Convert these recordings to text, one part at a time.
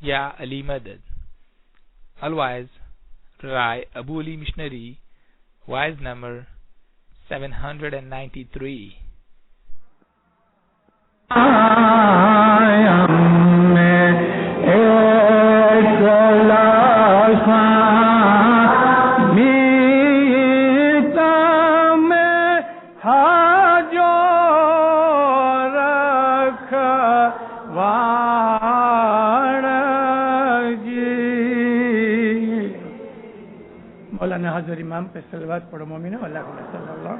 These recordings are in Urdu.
Ya Ali Madad. Otherwise, Rai Abu Ali Missionary, wise number 793. مولانا حضرت امام پہ صلوات پڑھو مومنو اللہم صلی اللہ.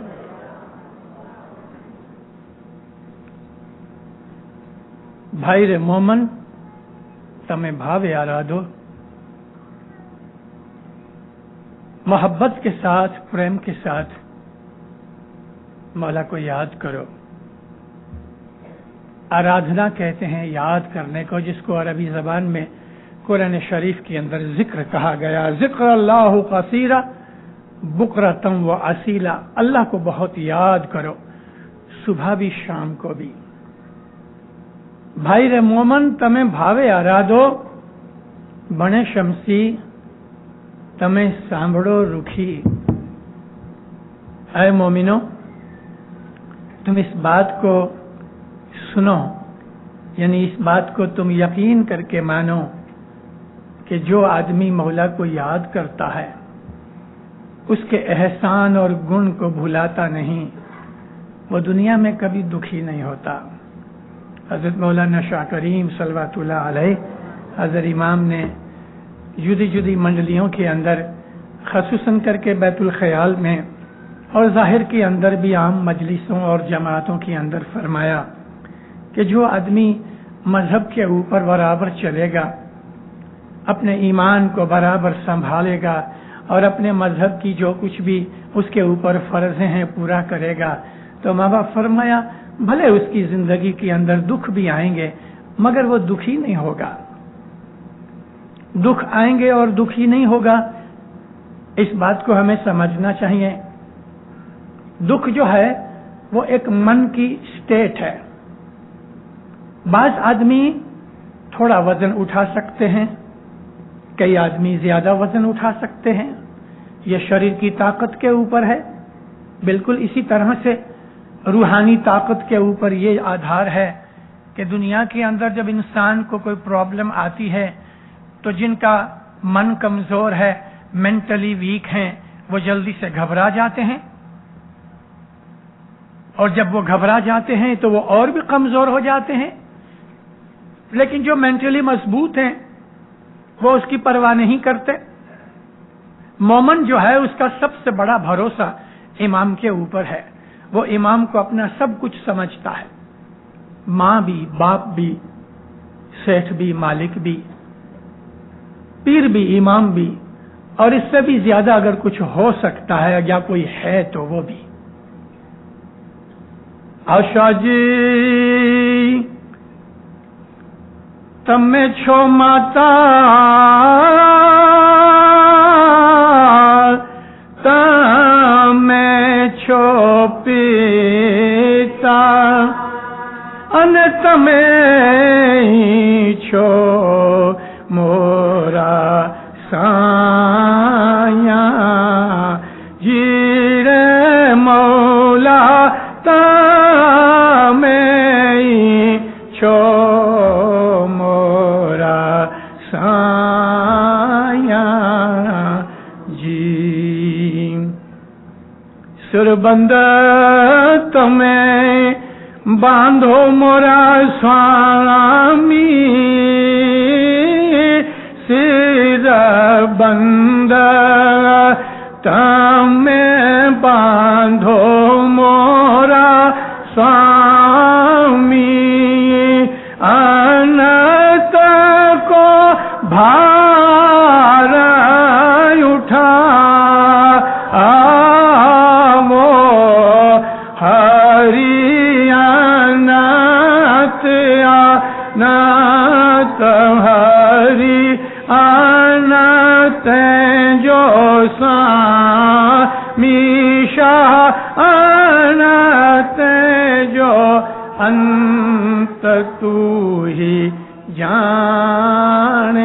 بھائی رے مومن تمہیں بھاوے آرادو، محبت کے ساتھ پریم کے ساتھ مولا کو یاد کرو. آرادھنا کہتے ہیں یاد کرنے کو، جس کو عربی زبان میں قرآن شریف کے اندر ذکر کہا گیا. ذکر اللہ کثیرا بکرتم و اصیلا، اللہ کو بہت یاد کرو، صبح بھی شام کو بھی. بھائی رے مومن تمہیں بھاوے آرادو، بنے شمسی تمہیں سانبھڑو رکھی. اے مومنو تم اس بات کو سنو، یعنی اس بات کو تم یقین کر کے مانو کہ جو آدمی مولا کو یاد کرتا ہے، اس کے احسان اور گن کو بھولاتا نہیں، وہ دنیا میں کبھی دکھی نہیں ہوتا. حضرت مولانا شاہ کریم صلوات اللہ علیہ حضرت امام نے جدی جدی منڈلیوں کے اندر، خصوصاً کر کے بیت الخیال میں اور ظاہر کے اندر بھی عام مجلسوں اور جماعتوں کے اندر فرمایا کہ جو آدمی مذہب کے اوپر برابر چلے گا، اپنے ایمان کو برابر سنبھالے گا اور اپنے مذہب کی جو کچھ بھی اس کے اوپر فرض ہیں پورا کرے گا، تو ماں باپ فرمایا بھلے اس کی زندگی کے اندر دکھ بھی آئیں گے مگر وہ دکھی نہیں ہوگا. دکھ آئیں گے اور دکھی نہیں ہوگا، اس بات کو ہمیں سمجھنا چاہیے. دکھ جو ہے وہ ایک من کی سٹیٹ ہے. بعض آدمی تھوڑا وزن اٹھا سکتے ہیں، کئی آدمی زیادہ وزن اٹھا سکتے ہیں، یہ شریر کی طاقت کے اوپر ہے. بالکل اسی طرح سے روحانی طاقت کے اوپر یہ آدھار ہے کہ دنیا کے اندر جب انسان کو کوئی پرابلم آتی ہے تو جن کا من کمزور ہے، مینٹلی ویک ہیں، وہ جلدی سے گھبرا جاتے ہیں، اور جب وہ گھبرا جاتے ہیں تو وہ اور بھی کمزور ہو جاتے ہیں. لیکن جو مینٹلی مضبوط ہیں وہ اس کی پرواہ نہیں کرتے. مومن جو ہے اس کا سب سے بڑا بھروسہ امام کے اوپر ہے. وہ امام کو اپنا سب کچھ سمجھتا ہے، ماں بھی، باپ بھی، سیٹھ بھی، مالک بھی، پیر بھی، امام بھی، اور اس سے بھی زیادہ اگر کچھ ہو سکتا ہے یا کوئی ہے تو وہ بھی. آشا جی تمہیں چھو ماتا تمہیں چھو پیتا ان تمہیں چھو مورا سایہ جیر مولا تمہیں چھو بند تمہیں باندھو مورا سوامی سر بند تمہیں باندھو مورا سوامی انت کو بھار اٹھا تمہاری آنت جو سامیشا آنت جو انت تو ہی جانے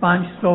500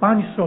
500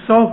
100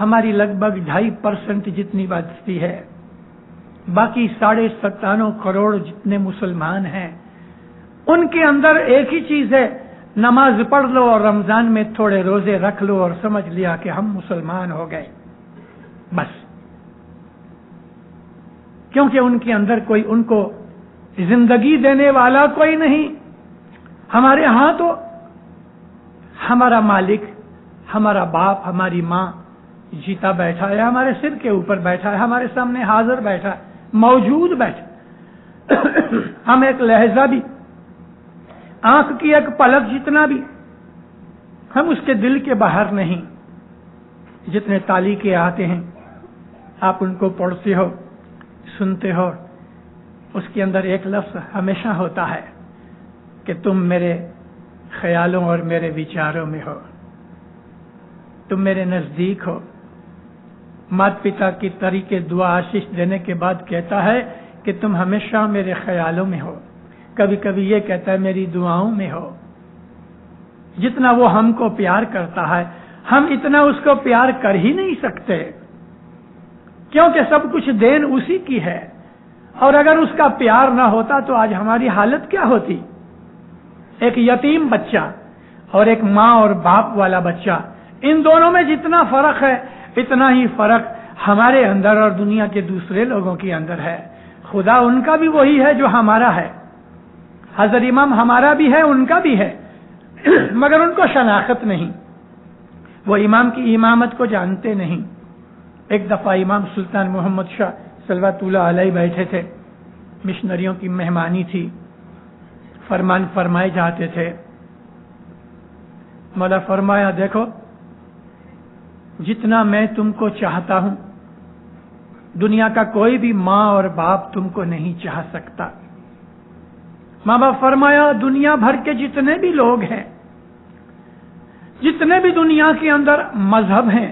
ہماری لگ بھگ 2.5% جتنی بستی ہے، باقی 97.5 کروڑ جتنے مسلمان ہیں، ان کے اندر ایک ہی چیز ہے، نماز پڑھ لو اور رمضان میں تھوڑے روزے رکھ لو اور سمجھ لیا کہ ہم مسلمان ہو گئے، بس۔ کیونکہ ان کے اندر کوئی ان کو زندگی دینے والا کوئی نہیں۔ ہمارے ہاں تو ہمارا مالک، ہمارا باپ، ہماری ماں جیتا بیٹھا ہے، ہمارے سر کے اوپر بیٹھا ہے، ہمارے سامنے حاضر بیٹھا ہے، موجود بیٹھا۔ ہم ایک لہجہ بھی، آنکھ کی ایک پلک جتنا بھی ہم اس کے دل کے باہر نہیں۔ جتنے تالی کے آتے ہیں آپ ان کو پڑھتے ہو، سنتے ہو، اس کے اندر ایک لفظ ہمیشہ ہوتا ہے کہ تم میرے خیالوں اور میرے وچاروں میں ہو، تم میرے نزدیک ہو۔ مات پتا کی طریقے دعا آشیش دینے کے بعد کہتا ہے کہ تم ہمیشہ میرے خیالوں میں ہو، کبھی کبھی یہ کہتا ہے میری دعاؤں میں ہو۔ جتنا وہ ہم کو پیار کرتا ہے ہم اتنا اس کو پیار کر ہی نہیں سکتے، کیونکہ سب کچھ دین اسی کی ہے، اور اگر اس کا پیار نہ ہوتا تو آج ہماری حالت کیا ہوتی؟ ایک یتیم بچہ اور ایک ماں اور باپ والا بچہ، ان دونوں میں جتنا فرق ہے اتنا ہی فرق ہمارے اندر اور دنیا کے دوسرے لوگوں کے اندر ہے۔ خدا ان کا بھی وہی ہے جو ہمارا ہے، حضرت امام ہمارا بھی ہے، ان کا بھی ہے، مگر ان کو شناخت نہیں، وہ امام کی امامت کو جانتے نہیں۔ ایک دفعہ امام سلطان محمد شاہ صلوات اللہ علیہ بیٹھے تھے، مشنریوں کی مہمانی تھی، فرمان فرمائے جاتے تھے۔ مولا فرمایا دیکھو جتنا میں تم کو چاہتا ہوں دنیا کا کوئی بھی ماں اور باپ تم کو نہیں چاہ سکتا۔ ماں باپ فرمایا دنیا بھر کے جتنے بھی لوگ ہیں، جتنے بھی دنیا کے اندر مذہب ہیں،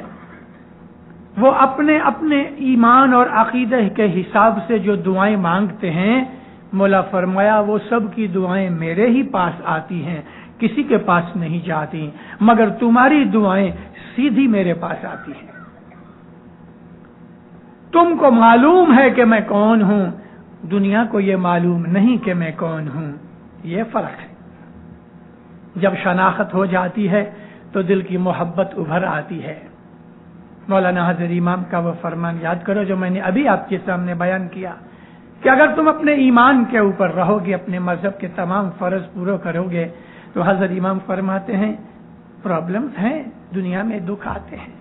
وہ اپنے اپنے ایمان اور عقیدہ کے حساب سے جو دعائیں مانگتے ہیں، مولا فرمایا وہ سب کی دعائیں میرے ہی پاس آتی ہیں، کسی کے پاس نہیں جاتی، مگر تمہاری دعائیں سیدھی میرے پاس آتی ہیں۔ تم کو معلوم ہے کہ میں کون ہوں، دنیا کو یہ معلوم نہیں کہ میں کون ہوں، یہ فرق ہے۔ جب شناخت ہو جاتی ہے تو دل کی محبت ابھر آتی ہے۔ مولانا حضرت امام کا وہ فرمان یاد کرو جو میں نے ابھی آپ کے سامنے بیان کیا کہ اگر تم اپنے ایمان کے اوپر رہو گے، اپنے مذہب کے تمام فرض پورے کرو گے، تو حضرت امام فرماتے ہیں پرابلمز ہیں، دنیا میں دکھ آتے ہیں،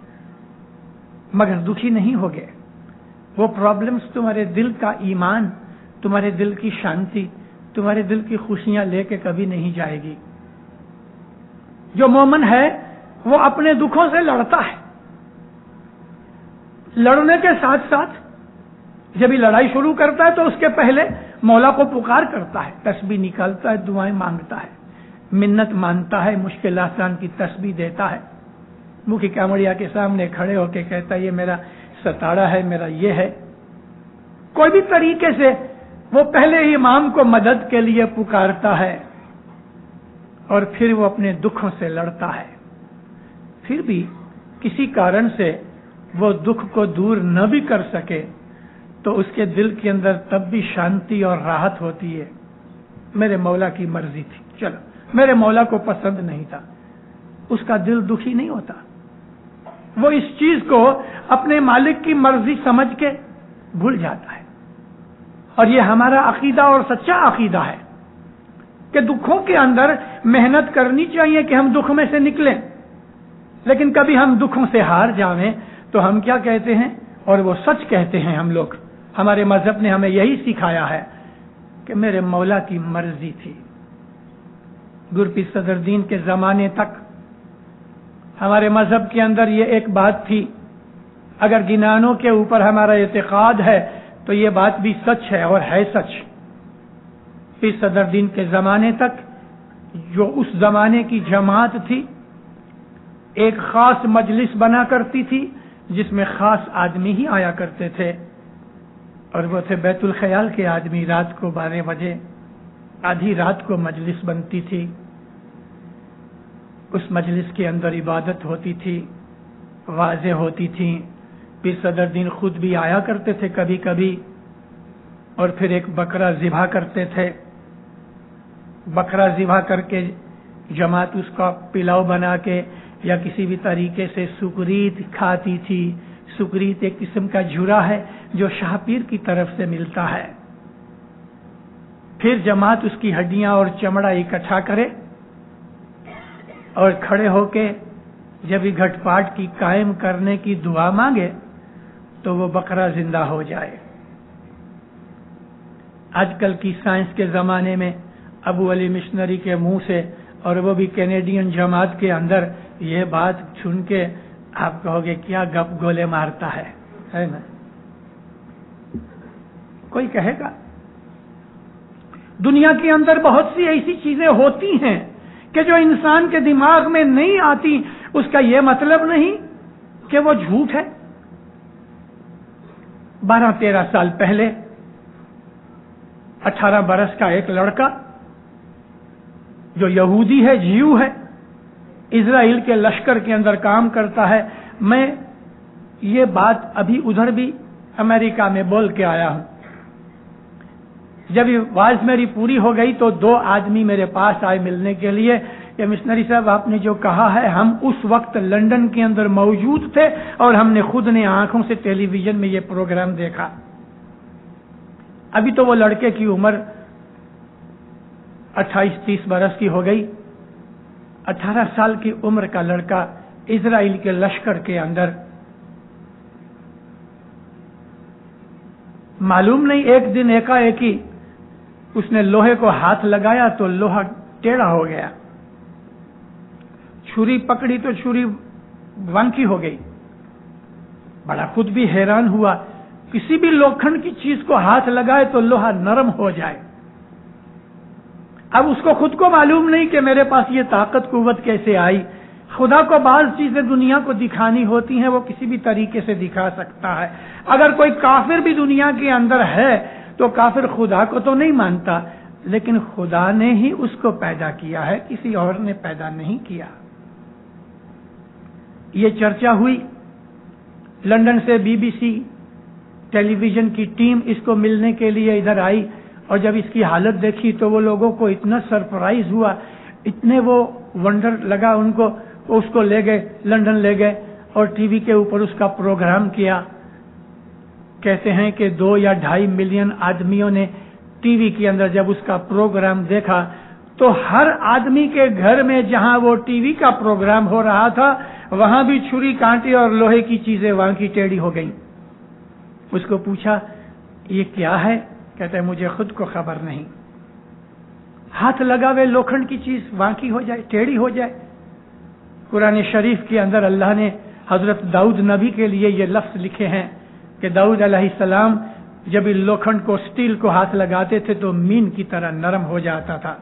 مگر دکھی نہیں ہوگے۔ وہ پرابلمز تمہارے دل کا ایمان، تمہارے دل کی شانتی، تمہارے دل کی خوشیاں لے کے کبھی نہیں جائے گی۔ جو مومن ہے وہ اپنے دکھوں سے لڑتا ہے، لڑنے کے ساتھ ساتھ جب یہ لڑائی شروع کرتا ہے تو اس کے پہلے مولا کو پکار کرتا ہے، تسبیح نکالتا ہے، دعائیں مانگتا ہے، منت مانتا ہے، مشکل آسان کی تسبیح دیتا ہے، مکھی کامڑیا کے سامنے کھڑے ہو کے کہتا ہے یہ میرا ستاڑا ہے، میرا یہ ہے۔ کوئی بھی طریقے سے وہ پہلے ہی امام کو مدد کے لیے پکارتا ہے اور پھر وہ اپنے دکھوں سے لڑتا ہے۔ پھر بھی کسی کارن سے وہ دکھ کو دور نہ بھی کر سکے تو اس کے دل کے اندر تب بھی شانتی اور راحت ہوتی ہے۔ میرے مولا کی مرضی تھی، چلو میرے مولا کو پسند نہیں تھا، اس کا دل دکھی نہیں ہوتا، وہ اس چیز کو اپنے مالک کی مرضی سمجھ کے بھول جاتا ہے۔ اور یہ ہمارا عقیدہ اور سچا عقیدہ ہے کہ دکھوں کے اندر محنت کرنی چاہیے کہ ہم دکھ میں سے نکلیں، لیکن کبھی ہم دکھوں سے ہار جاویں تو ہم کیا کہتے ہیں، اور وہ سچ کہتے ہیں ہم لوگ، ہمارے مذہب نے ہمیں یہی سکھایا ہے کہ میرے مولا کی مرضی تھی۔ گرپی صدر دین کے زمانے تک ہمارے مذہب کے اندر یہ ایک بات تھی، اگر گنانوں کے اوپر ہمارا اعتقاد ہے تو یہ بات بھی سچ ہے اور ہے سچ۔ پیر صدر دین کے زمانے تک جو اس زمانے کی جماعت تھی ایک خاص مجلس بنا کرتی تھی جس میں خاص آدمی ہی آیا کرتے تھے، اور وہ تھے بیت الخیال کے آدمی۔ رات کو 12 بجے آدھی رات کو مجلس بنتی تھی، اس مجلس کے اندر عبادت ہوتی تھی واضح ہوتی تھیں. پھر صدر دین خود بھی آیا کرتے تھے کبھی کبھی اور پھر ایک بکرا ذبح کرتے تھے. بکرا ذبح کر کے جماعت اس کا پلاؤ بنا کے یا کسی بھی طریقے سے سکریت کھاتی تھی. سکریت ایک قسم کا جھرا ہے جو شاہ پیر کی طرف سے ملتا ہے. پھر جماعت اس کی ہڈیاں اور چمڑا اکٹھا کرے اور کھڑے ہو کے جب یہ گھٹ پاٹ کی قائم کرنے کی دعا مانگے تو وہ بکرا زندہ ہو جائے. آج کل کی سائنس کے زمانے میں ابو علی مشنری کے منہ سے, اور وہ بھی کینیڈین جماعت کے اندر, یہ بات سن کے آپ کہو گے کیا گپ گولے مارتا ہے نا. کوئی کہے گا دنیا کے اندر بہت سی ایسی چیزیں ہوتی ہیں کہ جو انسان کے دماغ میں نہیں آتی. اس کا یہ مطلب نہیں کہ وہ جھوٹ ہے. 12-13 سال پہلے 18 برس کا ایک لڑکا جو یہودی ہے, جیو ہے, اسرائیل کے لشکر کے اندر کام کرتا ہے. میں یہ بات ابھی ادھر بھی امریکہ میں بول کے آیا ہوں. جب یہ واز میری پوری ہو گئی تو 2 آدمی میرے پاس آئے ملنے کے لیے کہ مشنری صاحب آپ نے جو کہا ہے, ہم اس وقت لندن کے اندر موجود تھے اور ہم نے خود نے آنکھوں سے ٹیلی ویژن میں یہ پروگرام دیکھا. ابھی تو وہ لڑکے کی عمر 28-30 برس کی ہو گئی. 18 سال کی عمر کا لڑکا اسرائیل کے لشکر کے اندر, معلوم نہیں ایک دن ایک اس نے لوہے کو ہاتھ لگایا تو لوہا ٹیڑھا ہو گیا. چھری پکڑی تو چھری وانکی ہو گئی. بڑا خود بھی حیران ہوا, کسی بھی لوکھنڈ کی چیز کو ہاتھ لگائے تو لوہا نرم ہو جائے. اب اس کو خود کو معلوم نہیں کہ میرے پاس یہ طاقت قوت کیسے آئی. خدا کو بعض چیزیں دنیا کو دکھانی ہوتی ہیں, وہ کسی بھی طریقے سے دکھا سکتا ہے. اگر کوئی کافر بھی دنیا کے اندر ہے تو کافر خدا کو تو نہیں مانتا, لیکن خدا نے ہی اس کو پیدا کیا ہے, کسی اور نے پیدا نہیں کیا. یہ چرچا ہوئی. لندن سے BBC ٹیلی ویژن کی ٹیم اس کو ملنے کے لیے ادھر آئی, اور جب اس کی حالت دیکھی تو وہ لوگوں کو اتنا سرپرائز ہوا, اتنے وہ ونڈر لگا ان کو. اس کو لے گئے, لندن لے گئے اور ٹی وی کے اوپر اس کا پروگرام کیا. کہتے ہیں کہ 2 یا 2.5 ملین آدمیوں نے ٹی وی کے اندر جب اس کا پروگرام دیکھا تو ہر آدمی کے گھر میں جہاں وہ ٹی وی کا پروگرام ہو رہا تھا وہاں بھی چھری کانٹے اور لوہے کی چیزیں وہاں کی ٹیڑھی ہو گئیں. اس کو پوچھا یہ کیا ہے؟ کہتا ہے مجھے خود کو خبر نہیں. ہاتھ لگاوے لوکھنڈ کی چیز وانکی ہو جائے, ٹیڑھی ہو جائے. قرآن شریف کے اندر اللہ نے حضرت داؤد نبی کے لیے یہ لفظ لکھے ہیں کہ داؤد علیہ السلام جب ان لوکھنڈ کو, سٹیل کو ہاتھ لگاتے تھے تو مین کی طرح نرم ہو جاتا تھا.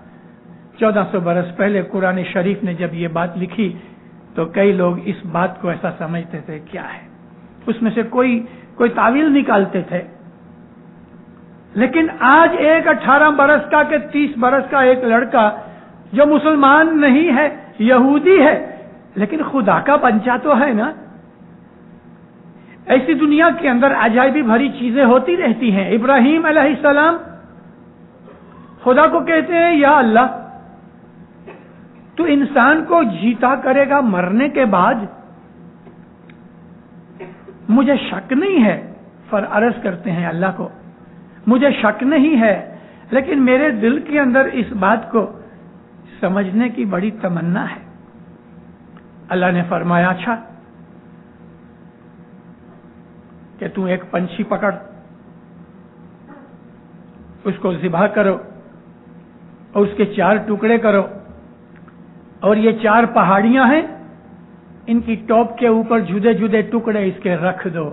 1400 برس پہلے قرآن شریف نے جب یہ بات لکھی تو کئی لوگ اس بات کو ایسا سمجھتے تھے کیا ہے, اس میں سے کوئی تعویل نکالتے تھے. لیکن آج ایک 18 برس کا کہ 30 برس کا ایک لڑکا جو مسلمان نہیں ہے, یہودی ہے, لیکن خدا کا بچہ تو ہے نا. ایسی دنیا کے اندر عجائبی بھری چیزیں ہوتی رہتی ہیں. ابراہیم علیہ السلام خدا کو کہتے ہیں یا اللہ تو انسان کو جیتا کرے گا مرنے کے بعد؟ مجھے شک نہیں ہے, عرض کرتے ہیں اللہ کو مجھے شک نہیں ہے, لیکن میرے دل کے اندر اس بات کو سمجھنے کی بڑی تمنا ہے. اللہ نے فرمایا اچھا کہ تم ایک پنچھی پکڑ, اس کو ذبح کرو اور اس کے 4 ٹکڑے کرو, اور یہ 4 پہاڑیاں ہیں ان کی ٹاپ کے اوپر جدے جدے ٹکڑے اس کے رکھ دو.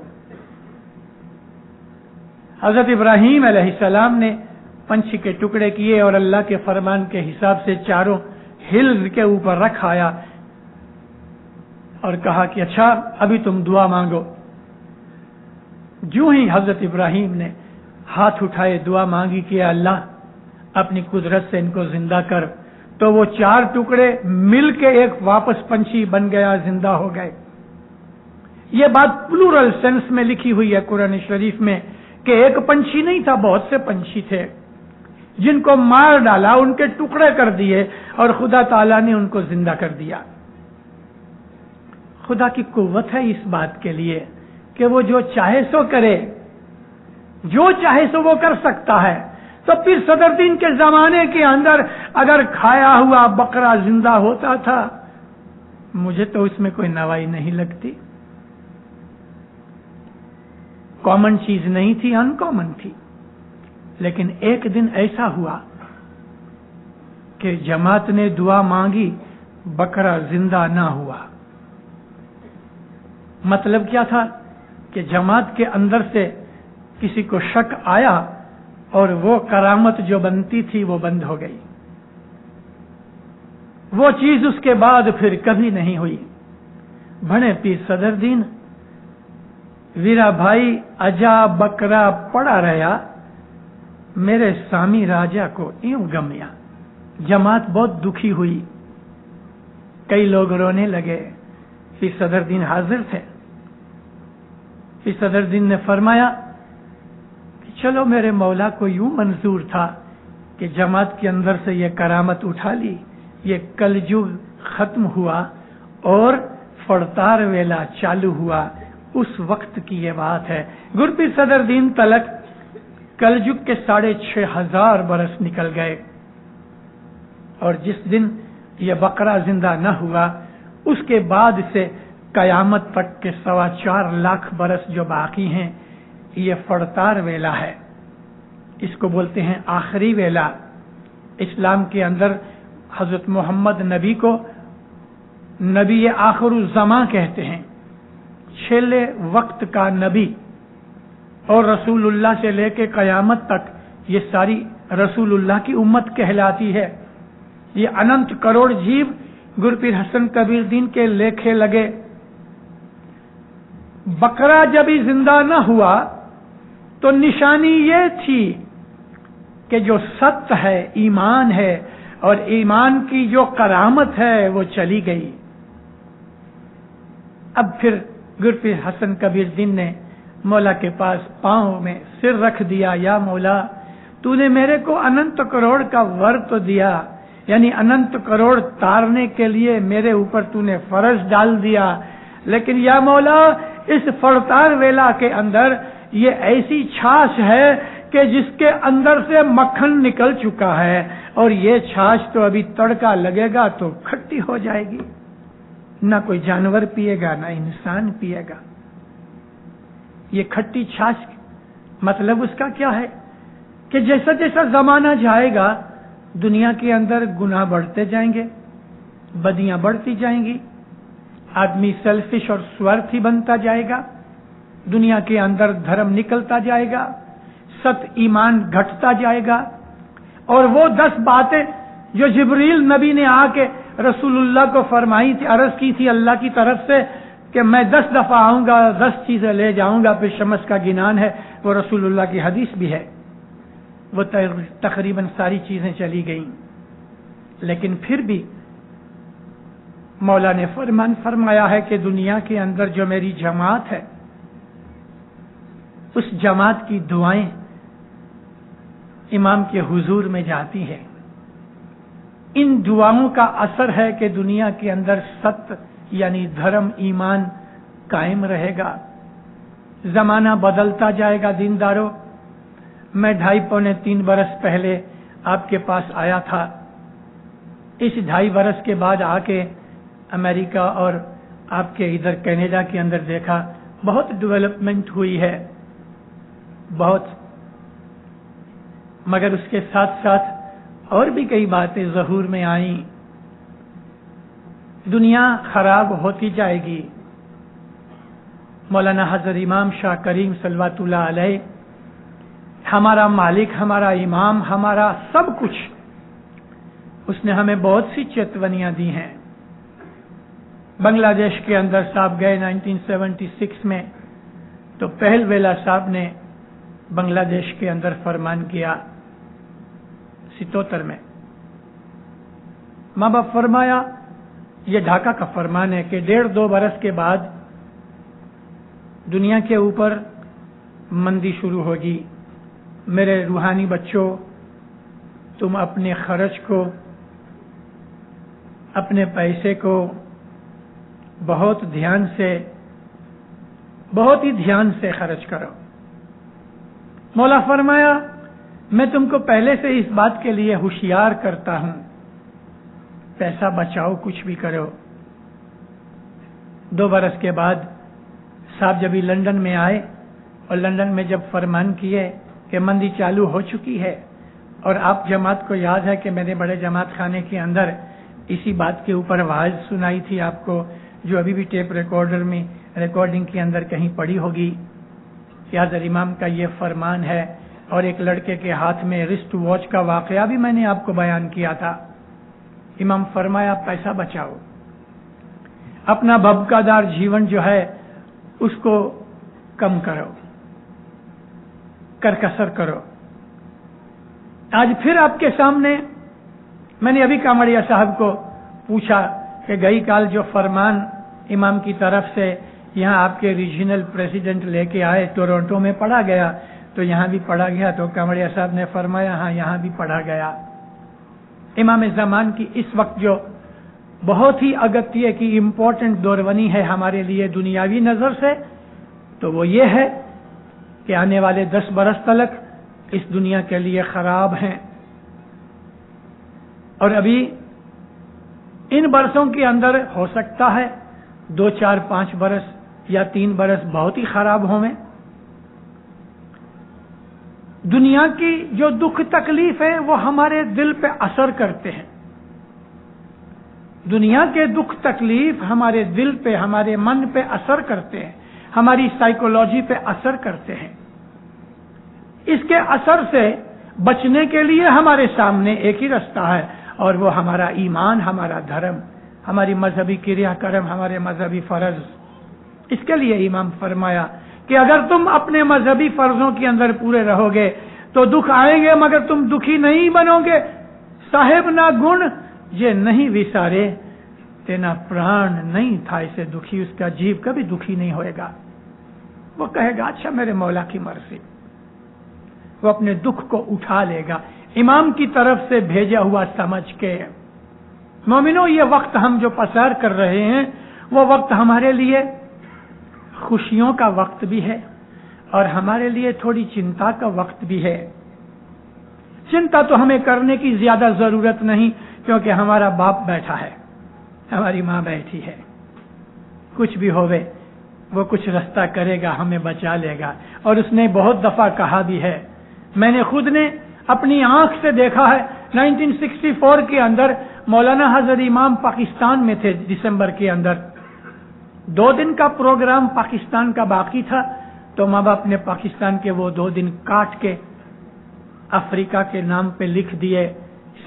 حضرت ابراہیم علیہ السلام نے پنچھی کے ٹکڑے کیے اور اللہ کے فرمان کے حساب سے 4 ہلز کے اوپر رکھایا اور کہا کہ اچھا ابھی تم دعا مانگو. جو ہی حضرت ابراہیم نے ہاتھ اٹھائے دعا مانگی کہ اللہ اپنی قدرت سے ان کو زندہ کر, تو وہ 4 ٹکڑے مل کے ایک واپس پنچھی بن گیا, زندہ ہو گئے. یہ بات پلورل سینس میں لکھی ہوئی ہے قرآن شریف میں کہ ایک پنچھی نہیں تھا، بہت سے پنچھی تھے جن کو مار ڈالا، ان کے ٹکڑے کر دیے اور خدا تعالیٰ نے ان کو زندہ کر دیا۔ خدا کی قوت ہے اس بات کے لیے کہ وہ جو چاہے سو کرے، جو چاہے سو وہ کر سکتا ہے۔ تو پھر صدر دین کے زمانے کے اندر اگر کھایا ہوا بکرا زندہ ہوتا تھا، مجھے تو اس میں کوئی نوائی نہیں لگتی۔ کامن چیز نہیں تھی، ان کامن تھی۔ لیکن ایک دن ایسا ہوا کہ جماعت نے دعا مانگی، بکرا زندہ نہ ہوا۔ مطلب کیا تھا کہ جماعت کے اندر سے کسی کو شک آیا اور وہ کرامت جو بنتی تھی وہ بند ہو گئی۔ وہ چیز اس کے بعد پھر کبھی نہیں ہوئی۔ بھنے پیر صدر دین ویرا بھائی اجا بکرا پڑا رہا، میرے سامی راجا کو یوں گمیا۔ جماعت بہت دکھی ہوئی، کئی لوگ رونے لگے۔ پھر صدر دین حاضر تھے۔ پھر صدر دین نے فرمایا کہ چلو میرے مولا کو یوں منظور تھا کہ جماعت کے اندر سے یہ کرامت اٹھا لی، یہ کلجگ ختم ہوا اور فڑتار ویلا چالو ہوا۔ اس وقت کی یہ بات ہے۔ گرپیر صدر دین تلک کلجگ کے 6,500 برس نکل گئے، اور جس دن یہ بکرا زندہ نہ ہوا اس کے بعد سے قیامت تک کے 4.25 لاکھ برس جو باقی ہیں، یہ فڑتار ویلا ہے۔ اس کو بولتے ہیں آخری ویلا۔ اسلام کے اندر حضرت محمد نبی کو نبی آخر الزماں کہتے ہیں، چھیلے وقت کا نبی، اور رسول اللہ سے لے کے قیامت تک یہ ساری رسول اللہ کی امت کہلاتی ہے۔ یہ اننت کروڑ جیو گرپیر حسن کبیر دین کے لیکھے لگے۔ بکرا جب ہی زندہ نہ ہوا تو نشانی یہ تھی کہ جو ست ہے، ایمان ہے، اور ایمان کی جو کرامت ہے وہ چلی گئی۔ اب پھر گرپیر حسن کبیر دین نے مولا کے پاس پاؤں میں سر رکھ دیا، یا مولا تو نے میرے کو اننت کروڑ کا ور تو دیا، یعنی اننت کروڑ تارنے کے لیے میرے اوپر تو نے فرض ڈال دیا، لیکن یا مولا اس فڑتار ویلا کے اندر یہ ایسی چھاچھ ہے کہ جس کے اندر سے مکھن نکل چکا ہے، اور یہ چھاچھ تو ابھی تڑکا لگے گا تو کھٹی ہو جائے گی، نہ کوئی جانور پیے گا نہ انسان پیے گا۔ یہ کھٹی چھاچھ مطلب اس کا کیا ہے کہ جیسا جیسا زمانہ جائے گا دنیا کے اندر گناہ بڑھتے جائیں گے، بدیاں بڑھتی جائیں گی، آدمی سیلفش اور سوارتھی بنتا جائے گا، دنیا کے اندر دھرم نکلتا جائے گا، ست ایمان گھٹتا جائے گا، اور وہ 10 باتیں جو جبریل نبی نے آ کے رسول اللہ کو فرمائی تھی، عرض کی تھی اللہ کی طرف سے کہ میں 10 دفعہ آؤں گا، 10 چیزیں لے جاؤں گا، پھر شمس کا گنان ہے، وہ رسول اللہ کی حدیث بھی ہے۔ وہ تقریباً ساری چیزیں چلی گئیں، لیکن پھر بھی مولا نے فرمایا ہے کہ دنیا کے اندر جو میری جماعت ہے، اس جماعت کی دعائیں امام کے حضور میں جاتی ہیں۔ ان دعاؤں کا اثر ہے کہ دنیا کے اندر ست یعنی دھرم ایمان قائم رہے گا۔ زمانہ بدلتا جائے گا دینداروں۔ میں 2.5-3 برس پہلے آپ کے پاس آیا تھا، اس 2.5 برس کے بعد آ کے امریکہ اور آپ کے ادھر کینیڈا کے اندر دیکھا بہت ڈیولپمنٹ ہوئی ہے، بہت، مگر اس کے ساتھ ساتھ اور بھی کئی باتیں ظہور میں آئیں۔ دنیا خراب ہوتی جائے گی۔ مولانا حضرت امام شاہ کریم صلوات اللہ علیہ ہمارا مالک، ہمارا امام، ہمارا سب کچھ، اس نے ہمیں بہت سی چیتونیاں دی ہیں۔ بنگلہ دیش کے اندر صاحب گئے 1976 میں، تو پہل ویلا صاحب نے بنگلہ دیش کے اندر فرمان کیا 77 میں۔ ماں باپ فرمایا یہ ڈھاکہ کا فرمان ہے کہ 1.5-2 برس کے بعد دنیا کے اوپر مندی شروع ہوگی. میرے روحانی بچوں، تم اپنے خرچ کو، اپنے پیسے کو بہت ہی دھیان سے خرچ کرو. مولا فرمایا میں تم کو پہلے سے اس بات کے لیے ہوشیار کرتا ہوں، پیسہ بچاؤ، کچھ بھی کرو. 2 برس کے بعد صاحب جب لندن میں آئے اور لندن میں جب فرمان کیے کہ مندی چالو ہو چکی ہے، اور آپ جماعت کو یاد ہے کہ میں نے بڑے جماعت خانے کے اندر اسی بات کے اوپر واعظ سنائی تھی آپ کو، جو ابھی بھی ٹیپ ریکارڈر میں ریکارڈنگ کے اندر کہیں پڑی ہوگی. کہ حضرت امام کا یہ فرمان ہے، اور ایک لڑکے کے ہاتھ میں رسٹ واچ کا واقعہ بھی میں نے آپ کو بیان کیا تھا. امام فرمایا پیسہ بچاؤ، اپنا بھبکا دار جیون جو ہے اس کو کم کرو، کرکسر کرو. آج پھر آپ کے سامنے میں نے ابھی کامڑیا صاحب کو پوچھا کہ گئی کال جو فرمان امام کی طرف سے یہاں آپ کے ریجنل پریزیڈنٹ لے کے آئے ٹورنٹو میں پڑھا گیا تو یہاں بھی پڑھا گیا؟ تو کامڑیا صاحب نے فرمایا ہاں یہاں بھی پڑھا گیا. امام زمان کی اس وقت جو بہت ہی اگتیہ کی امپورٹنٹ دورونی ہے ہمارے لیے دنیاوی نظر سے، تو وہ یہ ہے کہ آنے والے 10 برس تلک اس دنیا کے لیے خراب ہیں. اور ابھی ان برسوں کے اندر ہو سکتا ہے 2 4 5 برس یا 3 برس بہت ہی خراب ہوں. دنیا کی جو دکھ تکلیف ہے وہ ہمارے دل پہ اثر کرتے ہیں. دنیا کے دکھ تکلیف ہمارے دل پہ، ہمارے من پہ اثر کرتے ہیں، ہماری سائیکولوجی پہ اثر کرتے ہیں. اس کے اثر سے بچنے کے لیے ہمارے سامنے ایک ہی رستہ ہے، اور وہ ہمارا ایمان، ہمارا دھرم، ہماری مذہبی کریا کرم، ہمارے مذہبی فرض. اس کے لیے امام فرمایا کہ اگر تم اپنے مذہبی فرضوں کے اندر پورے رہو گے تو دکھ آئیں گے مگر تم دکھی نہیں بنو گے. صاحب نہ گن یہ نہیں وسارے، تینا پران نہیں تھا اسے دکھی، اس کا جیب کبھی دکھی نہیں ہوئے گا. وہ کہے گا اچھا میرے مولا کی مرضی. وہ اپنے دکھ کو اٹھا لے گا امام کی طرف سے بھیجا ہوا سمجھ کے. مومنوں، یہ وقت ہم جو پسار کر رہے ہیں وہ وقت ہمارے لیے خوشیوں کا وقت بھی ہے اور ہمارے لیے تھوڑی چنتا کا وقت بھی ہے. چنتا تو ہمیں کرنے کی زیادہ ضرورت نہیں، کیونکہ ہمارا باپ بیٹھا ہے، ہماری ماں بیٹھی ہے. کچھ بھی ہوئے وہ کچھ رستہ کرے گا، ہمیں بچا لے گا. اور اس نے بہت دفعہ کہا بھی ہے، میں نے خود نے اپنی آنکھ سے دیکھا ہے. 1964 کے اندر مولانا حضرت امام پاکستان میں تھے دسمبر کے اندر. 2 دن کا پروگرام پاکستان کا باقی تھا تو ماں باپ نے پاکستان کے وہ 2 دن کاٹ کے افریقہ کے نام پہ لکھ دیے.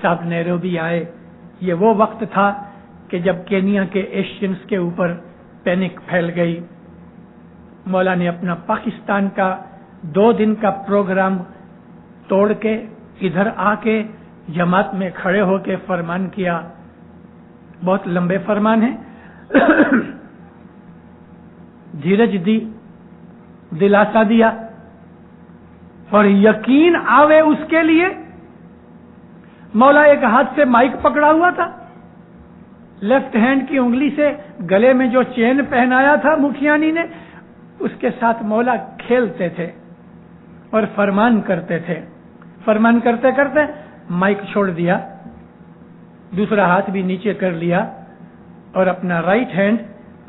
صاحب نیروبی آئے. یہ وہ وقت تھا کہ جب کینیا کے ایشینز کے اوپر پینک پھیل گئی. مولا نے اپنا پاکستان کا 2 دن کا پروگرام توڑ کے ادھر آ کے جماعت میں کھڑے ہو کے فرمان کیا. بہت لمبے فرمان ہیں. دھیرج دی، دلاسا دیا اور یقین آوے اس کے لیے. مولا ایک ہاتھ سے مائک پکڑا ہوا تھا، لیفٹ ہینڈ کی انگلی سے گلے میں جو چین پہنایا تھا مکھیانی نے، اس کے ساتھ مولا کھیلتے تھے اور فرمان کرتے تھے. فرمان کرتے کرتے مائک چھوڑ دیا، دوسرا ہاتھ بھی نیچے کر لیا اور اپنا رائٹ ہینڈ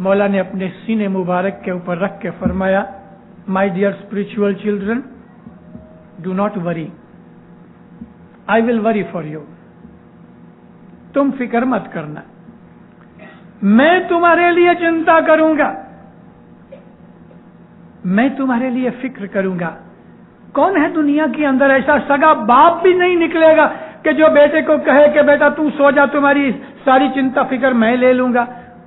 مولا نے اپنے سینے مبارک کے اوپر رکھ کے فرمایا، my dear spiritual children, do not worry, آئی ول وری فار یو. تم فکر مت کرنا، میں تمہارے لیے چنتا کروں گا، میں تمہارے لیے فکر کروں گا. کون ہے دنیا کے اندر ایسا سگا باپ بھی نہیں نکلے گا کہ جو بیٹے کو کہے کہ بیٹا تو سو جا، تمہاری ساری چنتا فکر میں لے لوں گا.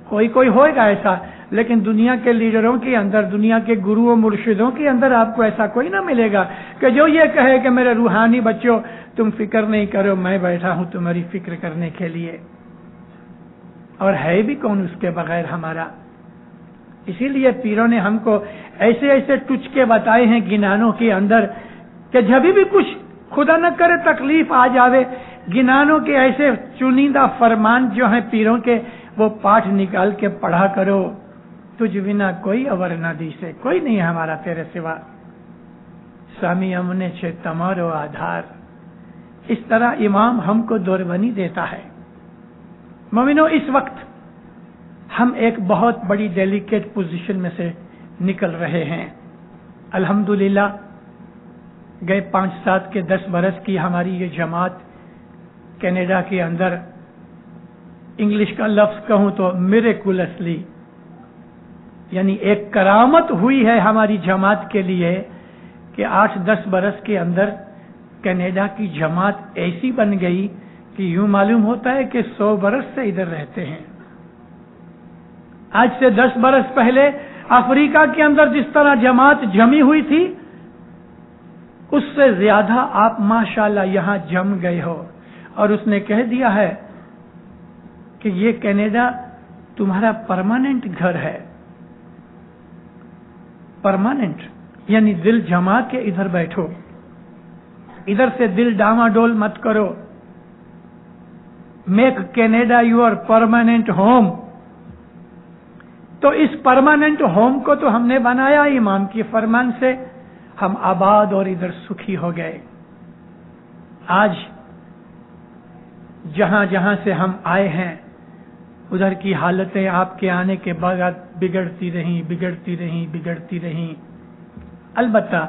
کوئی ہوئے گا ایسا، لیکن دنیا کے لیڈروں کے اندر، دنیا کے گرو و مرشدوں کے اندر آپ کو ایسا کوئی نہ ملے گا کہ جو یہ کہے کہ میرے روحانی بچوں تم فکر نہیں کرو، میں بیٹھا ہوں تمہاری فکر کرنے کے لیے. اور ہے بھی کون اس کے بغیر ہمارا. اسی لیے پیروں نے ہم کو ایسے ایسے ٹچکے بتائے ہیں گنانوں کے اندر کہ جب بھی کچھ خدا نہ کرے تکلیف آ جاوے، گنانوں کے ایسے چنیدہ فرمان جو ہیں پیروں کے، وہ پاٹھ نکال کے پڑھا کرو. تجھ بنا کوئی اور ندی سے کوئی نہیں ہمارا تیرے سوا، سامی امنے چھے تمارو آدھار. اس طرح امام ہم کو دوربنی دیتا ہے. مومنو، اس وقت ہم ایک بہت بڑی ڈیلیکیٹ پوزیشن میں سے نکل رہے ہیں. الحمدللہ گئے 5-7 کے 10 برس کی ہماری یہ جماعت کینیڈا کے اندر، انگلش کا لفظ کہوں تو میریکولسلی، یعنی ایک کرامت ہوئی ہے ہماری جماعت کے لیے کہ 8-10 برس کے اندر کینیڈا کی جماعت ایسی بن گئی کہ یوں معلوم ہوتا ہے کہ 100 برس سے ادھر رہتے ہیں. آج سے 10 برس پہلے افریقہ کے اندر جس طرح جماعت جمی ہوئی تھی، اس سے زیادہ آپ ماشاءاللہ یہاں جم گئے ہو. اور اس نے کہہ دیا ہے کہ یہ کینیڈا تمہارا پرماننٹ گھر ہے. پرماننٹ یعنی دل جما کے ادھر بیٹھو، ادھر سے دل ڈاماڈول مت کرو. Make Canada your permanent home. تو اس پرماننٹ ہوم کو تو ہم نے بنایا امام کی فرمان سے، ہم آباد اور ادھر سکھی ہو گئے. آج جہاں جہاں سے ہم آئے ہیں ادھر کی حالتیں آپ کے آنے کے بعد بگڑتی رہیں. البتہ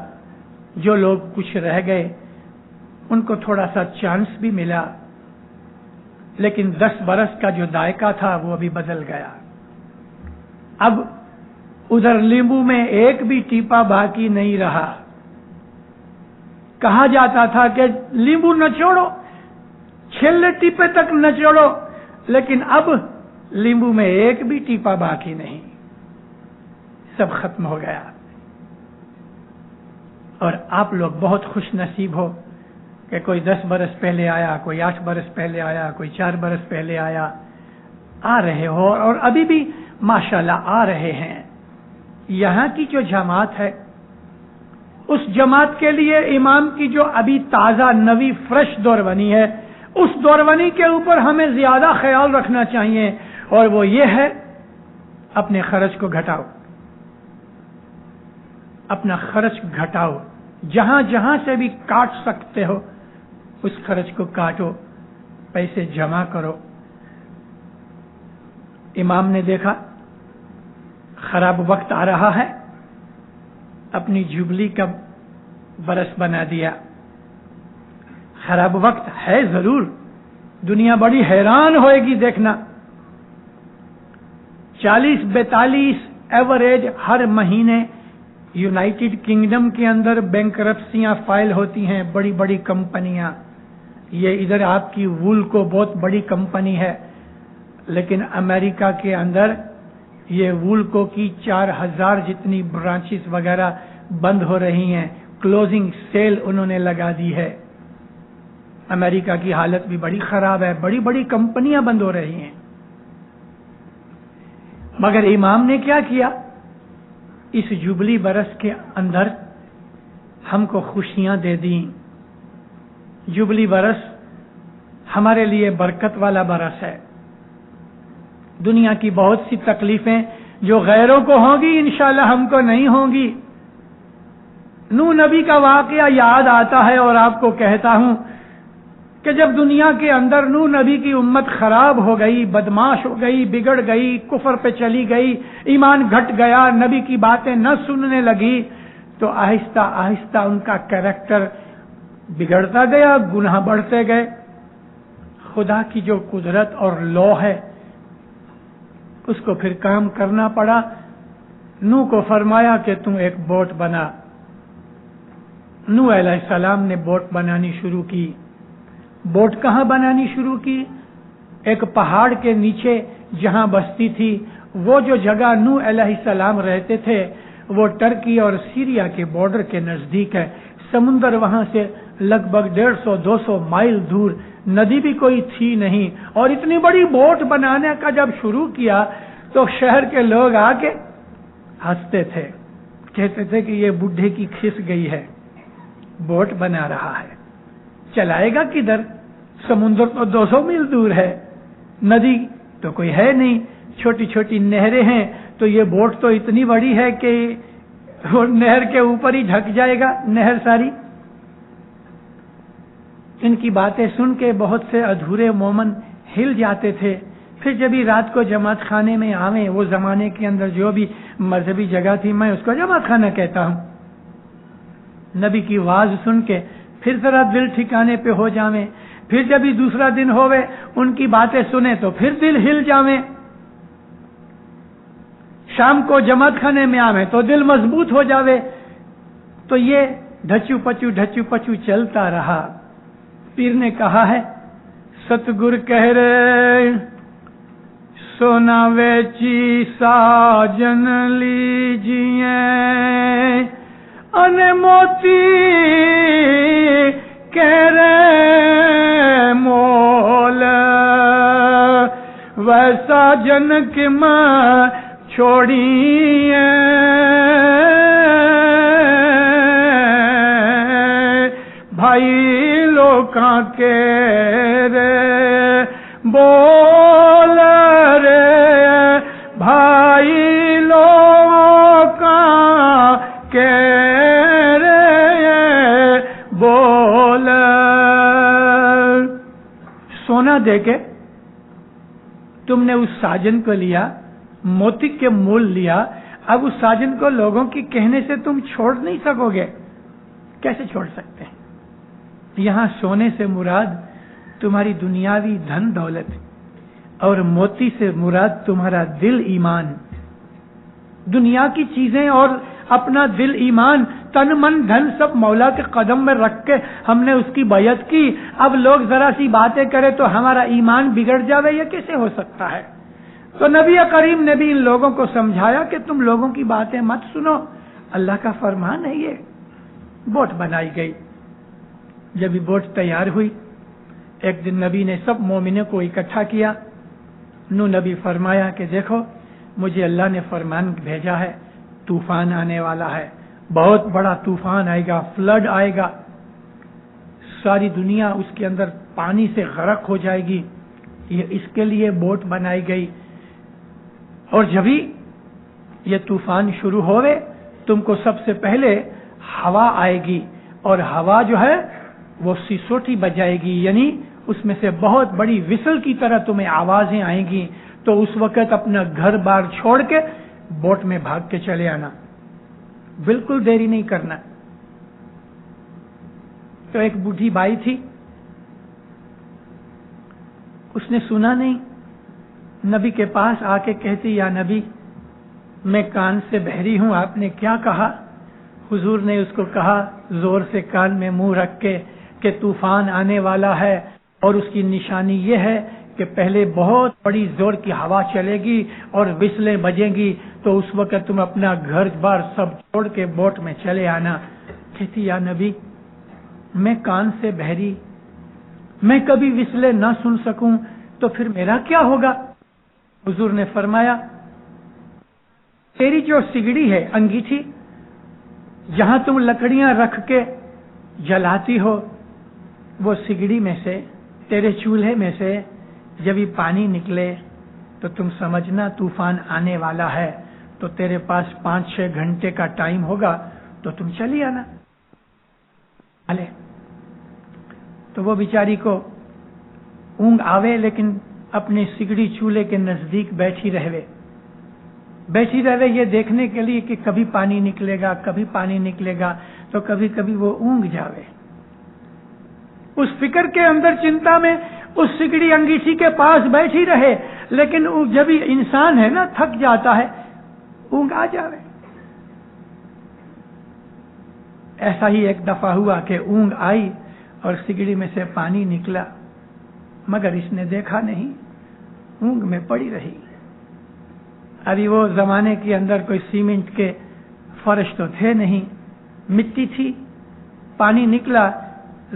جو لوگ کچھ رہ گئے ان کو تھوڑا سا چانس بھی ملا، لیکن 10 برس کا جو ذائقہ تھا وہ بھی بدل گیا. اب ادھر لیمبو میں ایک بھی ٹیپا باقی نہیں رہا. کہا جاتا تھا کہ لیمبو نچوڑو، چھلے ٹیپے تک نچوڑو، لیکن اب لیمبو میں ایک بھی ٹیپا باقی نہیں، سب ختم ہو گیا. اور آپ لوگ بہت خوش نصیب ہو کہ کوئی 10 برس پہلے آیا، کوئی 8 برس پہلے آیا، کوئی 4 برس پہلے آیا، آ رہے ہو اور ابھی بھی ماشاءاللہ آ رہے ہیں. یہاں کی جو جماعت ہے اس جماعت کے لیے امام کی جو ابھی تازہ نوی فریش دور بنی ہے، اس دور بنی کے اوپر ہمیں زیادہ خیال رکھنا چاہیے، اور وہ یہ ہے اپنے خرچ کو گھٹاؤ. اپنا خرچ گھٹاؤ، جہاں جہاں سے بھی کاٹ سکتے ہو اس خرچ کو کاٹو، پیسے جمع کرو. امام نے دیکھا خراب وقت آ رہا ہے، اپنی جوبلی کا برس بنا دیا. خراب وقت ہے ضرور، دنیا بڑی حیران ہوئے گی دیکھنا. 40-42 ایوریج ہر مہینے یونائٹڈ کنگڈم کے اندر بینکرپسیاں فائل ہوتی ہیں، بڑی بڑی کمپنیاں. یہ ادھر آپ کی وولکو بہت بڑی کمپنی ہے، لیکن امریکہ کے اندر یہ وولکو کی 4000 جتنی برانچز وغیرہ بند ہو رہی ہیں. کلوزنگ سیل انہوں نے لگا دی ہے. امریکہ کی حالت بھی بڑی خراب ہے، بڑی بڑی کمپنیاں بند ہو رہی ہیں. مگر امام نے کیا کیا؟ اس جوبلی برس کے اندر ہم کو خوشیاں دے دیں. جوبلی برس ہمارے لیے برکت والا برس ہے. دنیا کی بہت سی تکلیفیں جو غیروں کو ہوں گی انشاءاللہ ہم کو نہیں ہوں گی. نوح نبی کا واقعہ یاد آتا ہے اور آپ کو کہتا ہوں کہ جب دنیا کے اندر نوح نبی کی امت خراب ہو گئی، بدماش ہو گئی، بگڑ گئی، کفر پہ چلی گئی، ایمان گھٹ گیا، نبی کی باتیں نہ سننے لگی، تو آہستہ آہستہ ان کا کریکٹر بگڑتا گیا، گناہ بڑھتے گئے. خدا کی جو قدرت اور لو ہے اس کو پھر کام کرنا پڑا. نوح کو فرمایا کہ تم ایک بوٹ بنا. نوح علیہ السلام نے بوٹ بنانی شروع کی. بوٹ کہاں بنانی شروع کی؟ ایک پہاڑ کے نیچے جہاں بستی تھی، وہ جو جگہ نوح علیہ السلام رہتے تھے وہ ٹرکی اور سیریا کے بارڈر کے نزدیک ہے. سمندر وہاں سے لگ بھگ 150-200 مائل دور، ندی بھی کوئی تھی نہیں. اور اتنی بڑی بوٹ بنانے کا جب شروع کیا تو شہر کے لوگ آ کے ہنستے تھے کہتے تھے کہ یہ بڈھے کی کھس گئی ہے، بوٹ بنا رہا ہے، چلائے گا کدھر؟ سمندر تو 200 میل دور ہے، ندی تو کوئی ہے نہیں، چھوٹی چھوٹی نہریں ہیں، تو یہ بوٹ تو اتنی بڑی ہے کہ وہ نہر کے اوپر ہی ڈھک جائے گا نہر ساری۔ ان کی باتیں سن کے بہت سے ادھورے مومن ہل جاتے تھے۔ پھر جب ہی رات کو جماعت خانے میں آویں، وہ زمانے کے اندر جو بھی مذہبی جگہ تھی، میں اس کو جماعت خانہ کہتا ہوں، نبی کی آواز سن کے پھر ذرا دل ٹھکانے پہ ہو جاویں، پھر جب ہی دوسرا دن ہوئے ان کی باتیں سنیں تو پھر دل ہل جاویں، شام کو جماعت خانے میں آویں تو دل مضبوط ہو جاوے۔ تو یہ ڈھچو پچو چلتا رہا۔ پیر نے کہا ہے، ستگر کہہ رے سونا ویچی ساجن لیجیے، ان موتی کہہ رے مول، ویسا جن کی ماں چھوڑیے، بھائی لوکاں کے رے بول رے، بھائی لوکاں کے رے بول۔ سونا دے کے تم نے اس ساجن کو لیا، موتی کے مول لیا، اب اس ساجن کو لوگوں کی کہنے سے تم چھوڑ نہیں سکو گے، کیسے چھوڑ سکتے ہیں؟ یہاں سونے سے مراد تمہاری دنیاوی دھن دولت، اور موتی سے مراد تمہارا دل ایمان۔ دنیا کی چیزیں اور اپنا دل ایمان، تن من دھن سب مولا کے قدم میں رکھ کے ہم نے اس کی بیعت کی، اب لوگ ذرا سی باتیں کرے تو ہمارا ایمان بگڑ جاوے، یہ کیسے ہو سکتا ہے؟ تو نبی کریم نے بھی ان لوگوں کو سمجھایا کہ تم لوگوں کی باتیں مت سنو، اللہ کا فرمان ہے یہ۔ بوٹ بنائی گئی۔ جب یہ بوٹ تیار ہوئی، ایک دن نبی نے سب مومنوں کو اکٹھا کیا۔ نو نبی فرمایا کہ دیکھو، مجھے اللہ نے فرمان بھیجا ہے، طوفان آنے والا ہے، بہت بڑا طوفان آئے گا، فلڈ آئے گا، ساری دنیا اس کے اندر پانی سے غرق ہو جائے گی، یہ اس کے لیے بوٹ بنائی گئی۔ اور جبھی یہ طوفان شروع ہوئے، تم کو سب سے پہلے ہوا آئے گی، اور ہوا جو ہے وہ سسوٹی بجائے گی، یعنی اس میں سے بہت بڑی وسل کی طرح تمہیں آوازیں آئیں گی، تو اس وقت اپنا گھر بار چھوڑ کے بوٹ میں بھاگ کے چلے آنا، بالکل دیری نہیں کرنا۔ تو ایک بوڑھی بائی تھی، اس نے سنا نہیں، نبی کے پاس آ کے کہتی، یا نبی میں کان سے بہری ہوں، آپ نے کیا کہا؟ حضور نے اس کو کہا زور سے کان میں منہ رکھ کے کہ طوفان آنے والا ہے، اور اس کی نشانی یہ ہے کہ پہلے بہت بڑی زور کی ہوا چلے گی اور وسلیں بجیں گی، تو اس وقت تم اپنا گھر بار سب چھوڑ کے بوٹ میں چلے آنا۔ کہتی، یا نبی میں کان سے بہری، میں کبھی وسلیں نہ سن سکوں تو پھر میرا کیا ہوگا؟ حضور نے فرمایا، تیری جو سگڑی ہے، انگیٹھی، جہاں تم لکڑیاں رکھ کے جلاتی ہو، وہ سگڑی میں سے، تیرے چولہے میں سے جب یہ پانی نکلے تو تم سمجھنا طوفان آنے والا ہے، تو تیرے پاس 5-6 گھنٹے کا ٹائم ہوگا، تو تم چلی آنا۔ تو وہ بیچاری کو اونگ آوے، لیکن اپنے سگڑی چولہے کے نزدیک بیٹھی رہے یہ دیکھنے کے لیے کہ کبھی پانی نکلے گا، کبھی پانی نکلے گا، تو کبھی کبھی وہ اونگ جاوے۔ اس فکر کے اندر، چنتا میں، اس سگڑی انگیٹھی کے پاس بیٹھی رہے، لیکن جب انسان ہے نا، تھک جاتا ہے، اونگ آ جاوے۔ ایسا ہی ایک دفعہ ہوا کہ اونگ آئی اور سگڑی میں سے پانی نکلا، مگر اس نے دیکھا نہیں، اونگ میں پڑی رہی۔ ابھی وہ زمانے کے اندر کوئی سیمنٹ کے فرش تو تھے نہیں، مٹی تھی، پانی نکلا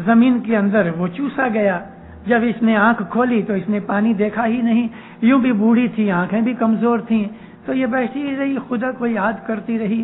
زمین کے اندر، وہ چوسا گیا۔ جب اس نے آنکھ کھولی تو اس نے پانی دیکھا ہی نہیں، یوں بھی بوڑھی تھی، آنکھیں بھی کمزور تھیں، تو یہ بیٹھی رہی، خدا کو یاد کرتی رہی۔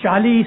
40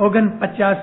49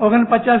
49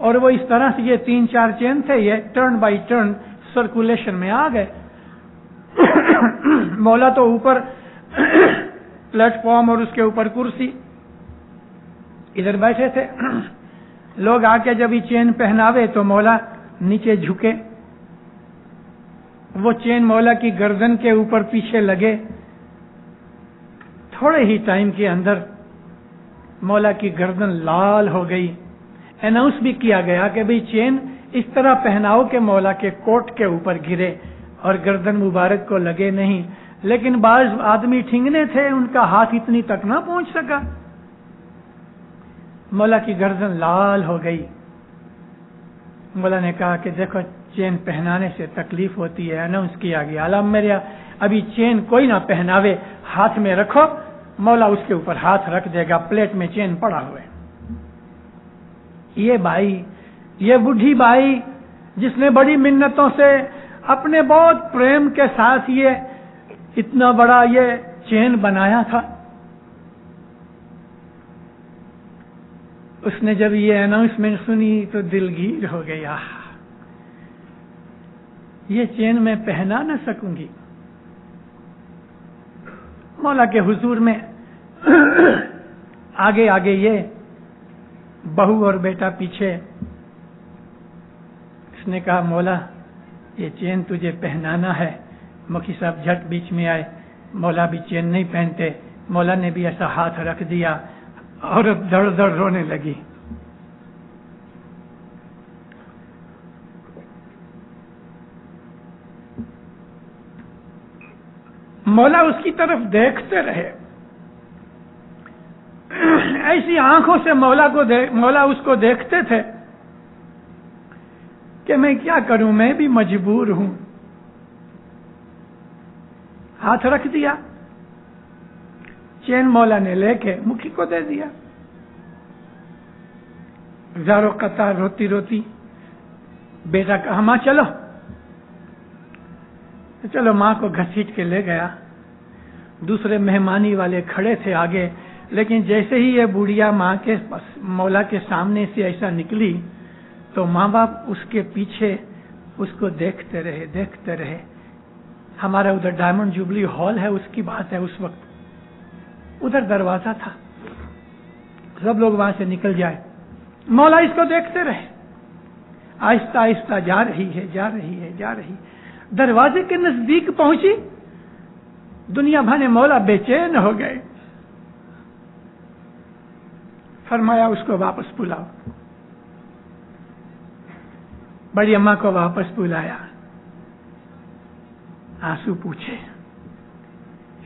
اور وہ اس طرح سے یہ 3-4 چین تھے، یہ ٹرن بائی ٹرن سرکولیشن میں آ گئے. مولا تو اوپر پلیٹ فارم اور اس کے اوپر کرسی، ادھر بیٹھے تھے. لوگ آ کے جب یہ چین پہناوے تو مولا نیچے جھکے، وہ چین مولا کی گردن کے اوپر پیچھے لگے. تھوڑے ہی ٹائم کے اندر مولا کی گردن لال ہو گئی. اناؤنس بھی کیا گیا کہ بھئی چین اس طرح پہناؤ کہ مولا کے کوٹ کے اوپر گرے اور گردن مبارک کو لگے نہیں. لیکن بعض آدمی ٹھنگنے تھے، ان کا ہاتھ اتنی تک نہ پہنچ سکا. مولا کی گردن لال ہو گئی. مولا نے کہا کہ دیکھو چین پہنانے سے تکلیف ہوتی ہے. اناؤنس کیا گیا علام میرا ابھی چین کوئی نہ پہناوے، ہاتھ میں رکھو. مولا اس کے اوپر ہاتھ رکھ دے گا، پلیٹ میں چین پڑا ہوئے. یہ بائی، یہ بڈھی بائی جس نے بڑی منتوں سے اپنے بہت پریم کے ساتھ یہ اتنا بڑا یہ چین بنایا تھا، اس نے جب یہ اناؤنسمنٹ سنی تو دلگیر ہو گیا. یہ چین میں پہنا نہ سکوں گی. مولا کے حضور میں آگے آگے یہ بہو اور بیٹا پیچھے. اس نے کہا مولا یہ چین تجھے پہنانا ہے. مکی صاحب جھٹ بیچ میں آئے. مولا بھی چین نہیں پہنتے. مولا نے بھی ایسا ہاتھ رکھ دیا. عورت دڑ دڑ رونے لگی. مولا اس کی طرف دیکھتے رہے. ایسی آنکھوں سے مولا اس کو دیکھتے تھے کہ میں کیا کروں، میں بھی مجبور ہوں. ہاتھ رکھ دیا. چین مولا نے لے کے مکھی کو دے دیا. زارو قطار روتی روتی بیٹا کہا ماں چلو. چلو ماں کو گھسیٹ کے لے گیا. دوسرے مہمانی والے کھڑے تھے آگے، لیکن جیسے ہی یہ بوڑھیا ماں کے مولا کے سامنے سے ایسا نکلی تو ماں باپ اس کے پیچھے اس کو دیکھتے رہے. ہمارا ادھر ڈائمنڈ جوبلی ہال ہے، اس کی بات ہے. اس وقت ادھر دروازہ تھا، سب لوگ وہاں سے نکل جائے. مولا اس کو دیکھتے رہے. آہستہ آہستہ جا رہی. دروازے کے نزدیک پہنچی. دنیا بھر مولا بے چین ہو گئے. فرمایا اس کو واپس بلاؤ. بڑی اماں کو واپس بلایا. آنسو پوچھے.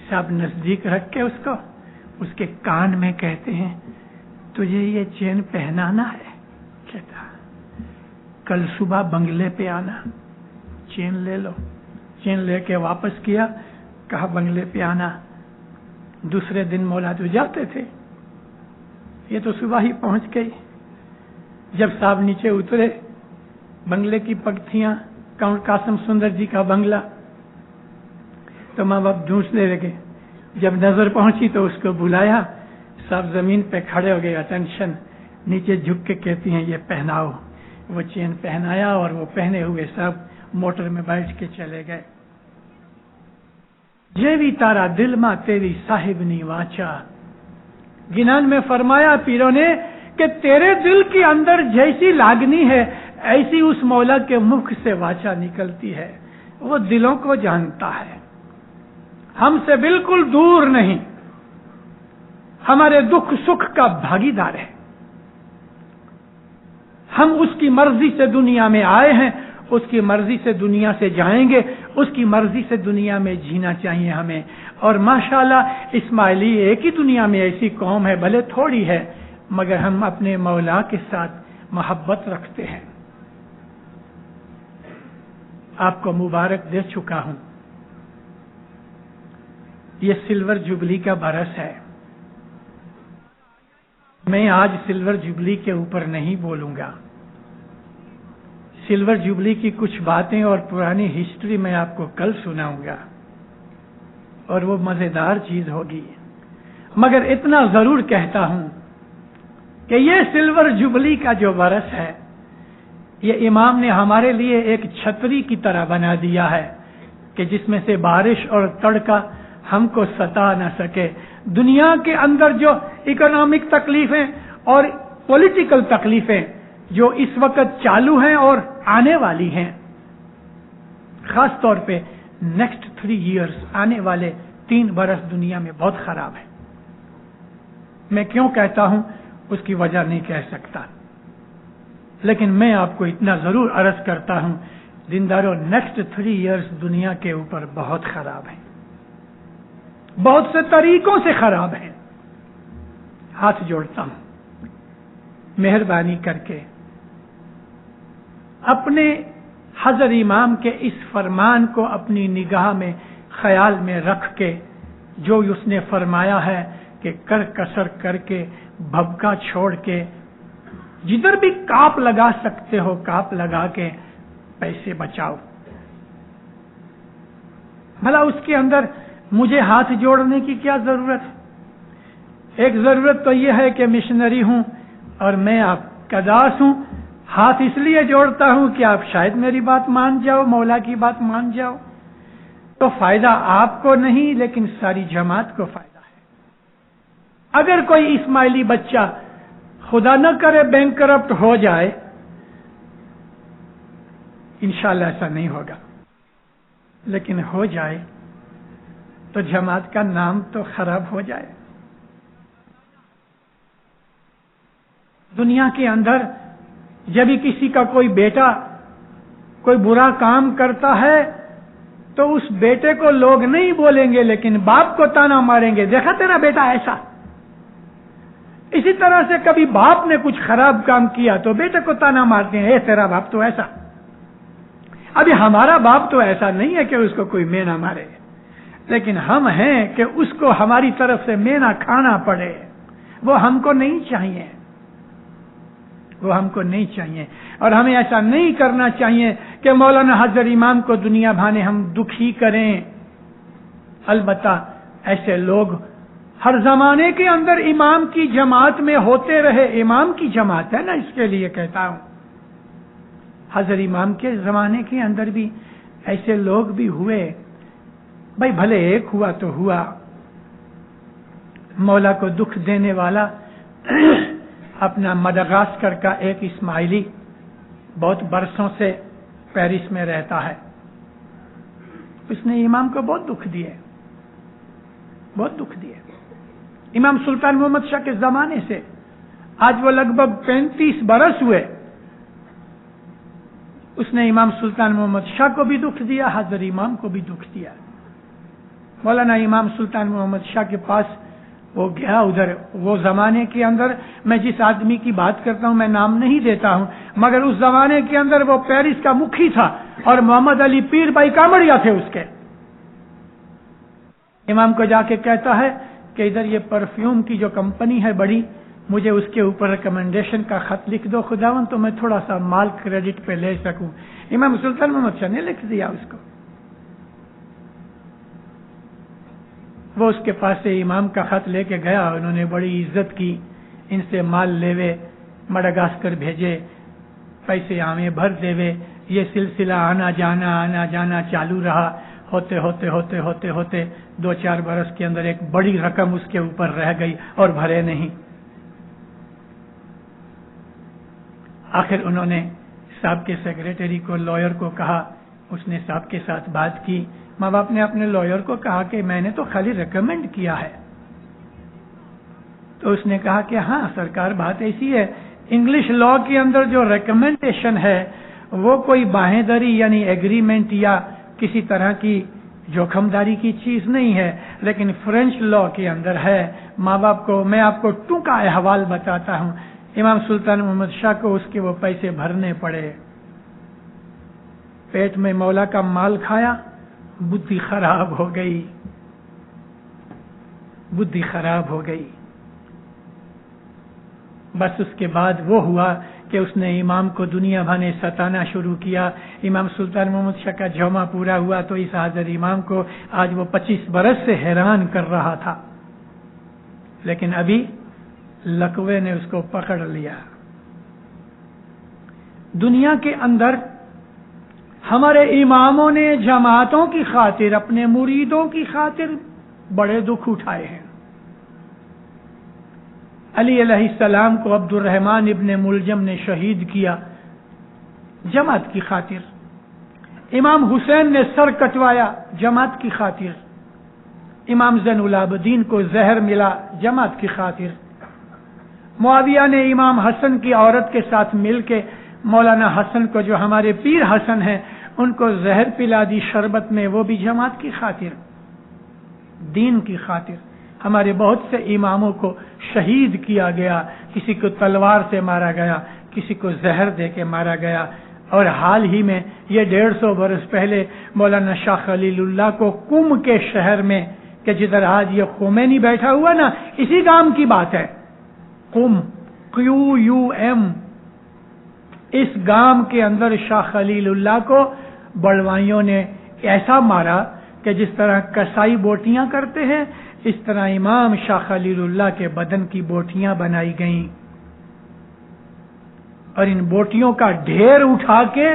سب نزدیک رکھ کے اس کے کان میں کہتے ہیں تجھے یہ چین پہنانا ہے. کہتا کل صبح بنگلے پہ آنا، چین لے لو. چین لے کے واپس کیا. کہا بنگلے پہ آنا. دوسرے دن مولا تو جاتے تھے، یہ تو صبح ہی پہنچ گئی. جب صاحب نیچے اترے، بنگلے کی پگتیاں، کاؤنٹ قاسم سندر جی کا بنگلہ، تو ماں باپ ڈھونڈنے لگے. جب نظر پہنچی تو اس کو بلایا. صاحب زمین پہ کھڑے ہو گئے. اٹینشن. نیچے جھک کے کہتی ہیں یہ پہناؤ. وہ چین پہنایا اور وہ پہنے ہوئے سب موٹر میں بیٹھ کے چلے گئے. جیوی تارا دل ماں تیری صاحب نی واچا. گنان میں فرمایا پیروں نے کہ تیرے دل کے اندر جیسی لاگنی ہے ایسی اس مولا کے مکھ سے واچا نکلتی ہے. وہ دلوں کو جانتا ہے، ہم سے بالکل دور نہیں، ہمارے دکھ سکھ کا بھاگیدار ہے. ہم اس کی مرضی سے دنیا میں آئے ہیں، اس کی مرضی سے دنیا سے جائیں گے. اس کی مرضی سے دنیا میں جینا چاہیے ہمیں. اور ماشاءاللہ اسماعیلی ایک ہی دنیا میں ایسی قوم ہے، بھلے تھوڑی ہے، مگر ہم اپنے مولا کے ساتھ محبت رکھتے ہیں. آپ کو مبارک دے چکا ہوں. یہ سلور جوبلی کا برس ہے. میں آج سلور جوبلی کے اوپر نہیں بولوں گا. سلور جوبلی کی کچھ باتیں اور پرانی ہسٹری میں آپ کو کل سناؤں گا اور وہ مزیدار چیز ہوگی. مگر اتنا ضرور کہتا ہوں کہ یہ سلور جوبلی کا جو برس ہے یہ امام نے ہمارے لیے ایک چھتری کی طرح بنا دیا ہے کہ جس میں سے بارش اور تڑکا ہم کو ستا نہ سکے. دنیا کے اندر جو اکنامک تکلیفیں اور پولیٹیکل تکلیفیں جو اس وقت چالو ہیں اور آنے والی ہیں، خاص طور پہ نیکسٹ 3 ایئرز، آنے والے 3 برس دنیا میں بہت خراب ہے. میں کیوں کہتا ہوں اس کی وجہ نہیں کہہ سکتا، لیکن میں آپ کو اتنا ضرور عرض کرتا ہوں، دینداروں، نیکسٹ 3 ایئرز دنیا کے اوپر بہت خراب ہیں، بہت سے طریقوں سے خراب ہیں. ہاتھ جوڑتا ہوں، مہربانی کر کے اپنے حضرت امام کے اس فرمان کو اپنی نگاہ میں خیال میں رکھ کے، جو اس نے فرمایا ہے کہ کر کسر کر کے، بھبکا چھوڑ کے، جدھر بھی کاپ لگا سکتے ہو کاپ لگا کے پیسے بچاؤ. بھلا اس کے اندر مجھے ہاتھ جوڑنے کی کیا ضرورت ہے؟ ایک ضرورت تو یہ ہے کہ مشنری ہوں اور میں آپ کا داس ہوں. ہاتھ اس لیے جوڑتا ہوں کہ آپ شاید میری بات مان جاؤ، مولا کی بات مان جاؤ. تو فائدہ آپ کو نہیں لیکن ساری جماعت کو فائدہ ہے. اگر کوئی اسماعیلی بچہ خدا نہ کرے بینک کرپٹ ہو جائے، انشاءاللہ ایسا نہیں ہوگا، لیکن ہو جائے تو جماعت کا نام تو خراب ہو جائے. دنیا کے اندر جب بھی کسی کا کوئی بیٹا کوئی برا کام کرتا ہے تو اس بیٹے کو لوگ نہیں بولیں گے لیکن باپ کو تانا ماریں گے، دیکھا تیرا بیٹا ایسا. اسی طرح سے کبھی باپ نے کچھ خراب کام کیا تو بیٹے کو تانا مارتے ہیں، اے تیرا باپ تو ایسا. ابھی ہمارا باپ تو ایسا نہیں ہے کہ اس کو کوئی مینا مارے، لیکن ہم ہیں کہ اس کو ہماری طرف سے مینا کھانا پڑے. وہ ہم کو نہیں چاہیے، وہ ہم کو نہیں چاہیے. اور ہمیں ایسا نہیں کرنا چاہیے کہ مولانا حضرت امام کو دنیا بھانے ہم دکھی کریں. البتہ ایسے لوگ ہر زمانے کے اندر امام کی جماعت میں ہوتے رہے. امام کی جماعت ہے نا، اس کے لیے کہتا ہوں. حضرت امام کے زمانے کے اندر بھی ایسے لوگ بھی ہوئے. بھائی بھلے ایک ہوا تو ہوا. مولا کو دکھ دینے والا اپنا مڈغاسکر کا ایک اسماعیلی بہت برسوں سے پیرس میں رہتا ہے. اس نے امام کو بہت دکھ دیے، بہت دکھ دیے. امام سلطان محمد شاہ کے زمانے سے آج وہ لگ بھگ 35 برس ہوئے. اس نے امام سلطان محمد شاہ کو بھی دکھ دیا، حضرت امام کو بھی دکھ دیا. مولانا امام سلطان محمد شاہ کے پاس وہ گیا ادھر. وہ زمانے کے اندر میں جس آدمی کی بات کرتا ہوں میں نام نہیں دیتا ہوں، مگر اس زمانے کے اندر وہ پیرس کا مکھی تھا اور محمد علی پیر بھائی کامڑیا تھے اس کے. امام کو جا کے کہتا ہے کہ ادھر یہ پرفیوم کی جو کمپنی ہے بڑی، مجھے اس کے اوپر ریکمنڈیشن کا خط لکھ دو خداوند، تو میں تھوڑا سا مال کریڈٹ پہ لے سکوں. امام سلطان محمد شاہ نے لکھ دیا اس کو. وہ اس کے پاس سے امام کا خط لے کے گیا. انہوں نے بڑی عزت کی، ان سے مال لیوے، مڈغاسکر بھیجے، پیسے آمے بھر دیوے. یہ سلسلہ آنا جانا چالو رہا. ہوتے ہوتے ہوتے ہوتے ہوتے 2-4 برس کے اندر ایک بڑی رقم اس کے اوپر رہ گئی اور بھرے نہیں. آخر انہوں نے صاحب کے سیکریٹری کو، لائر کو کہا. اس نے صاحب کے ساتھ بات کی. ماں باپ نے اپنے لائر کو کہا کہ میں نے تو خالی ریکمینڈ کیا ہے. تو اس نے کہا کہ ہاں سرکار بات ایسی ہے، انگلش لا کے اندر جو ریکمینڈیشن ہے وہ کوئی باہیدری یعنی ایگریمنٹ یا کسی طرح کی جوخم داری کی چیز نہیں ہے، لیکن فرینچ لا کے اندر ہے. ماں باپ کو میں آپ کو ٹونکا احوال بتاتا ہوں. امام سلطان محمد شاہ کو اس کے وہ پیسے بھرنے پڑے. پیٹ میں مولا کا مال کھایا، بدھی خراب ہو گئی، بدھی خراب ہو گئی. بس اس کے بعد وہ ہوا کہ اس نے امام کو دنیا بھانے ستانا شروع کیا. امام سلطان محمد شاہ کا جوما پورا ہوا تو اس حاضر امام کو آج وہ 25 برس سے حیران کر رہا تھا، لیکن ابھی لقوے نے اس کو پکڑ لیا. دنیا کے اندر ہمارے اماموں نے جماعتوں کی خاطر، اپنے مریدوں کی خاطر بڑے دکھ اٹھائے ہیں۔ علی علیہ السلام کو عبد الرحمن ابن ملجم نے شہید کیا جماعت کی خاطر، امام حسین نے سر کٹوایا جماعت کی خاطر، امام زین العابدین کو زہر ملا جماعت کی خاطر، معاویہ نے امام حسن کی عورت کے ساتھ مل کے مولانا حسن کو، جو ہمارے پیر حسن ہیں، ان کو زہر پلا دی شربت میں، وہ بھی جماعت کی خاطر، دین کی خاطر۔ ہمارے بہت سے اماموں کو شہید کیا گیا، کسی کو تلوار سے مارا گیا، کسی کو زہر دے کے مارا گیا، اور حال ہی میں یہ 150 برس پہلے مولانا شاہ خلیل اللہ کو قم کے شہر میں، کہ جدھر آج یہ خمینی بیٹھا ہوا نا، اسی گام کی بات ہے، قم، QUM، اس گام کے اندر شاہ خلیل اللہ کو بڑوائیوں نے ایسا مارا کہ جس طرح کسائی بوٹیاں کرتے ہیں، اس طرح امام شاہ خلیل اللہ کے بدن کی بوٹیاں بنائی گئیں، اور ان بوٹیوں کا ڈھیر اٹھا کے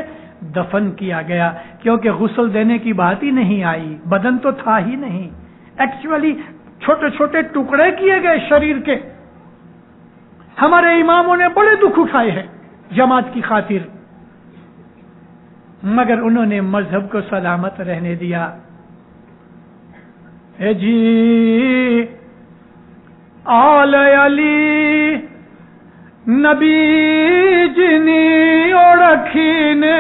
دفن کیا گیا، کیونکہ غسل دینے کی بات ہی نہیں آئی، بدن تو تھا ہی نہیں، ایکچولی چھوٹے چھوٹے ٹکڑے کیے گئے شریر کے۔ ہمارے اماموں نے بڑے دکھ اٹھائے ہیں جماعت کی خاطر، مگر انہوں نے مذہب کو سلامت رہنے دیا۔ اے جی آل علی نبی جنی اوڑکھینے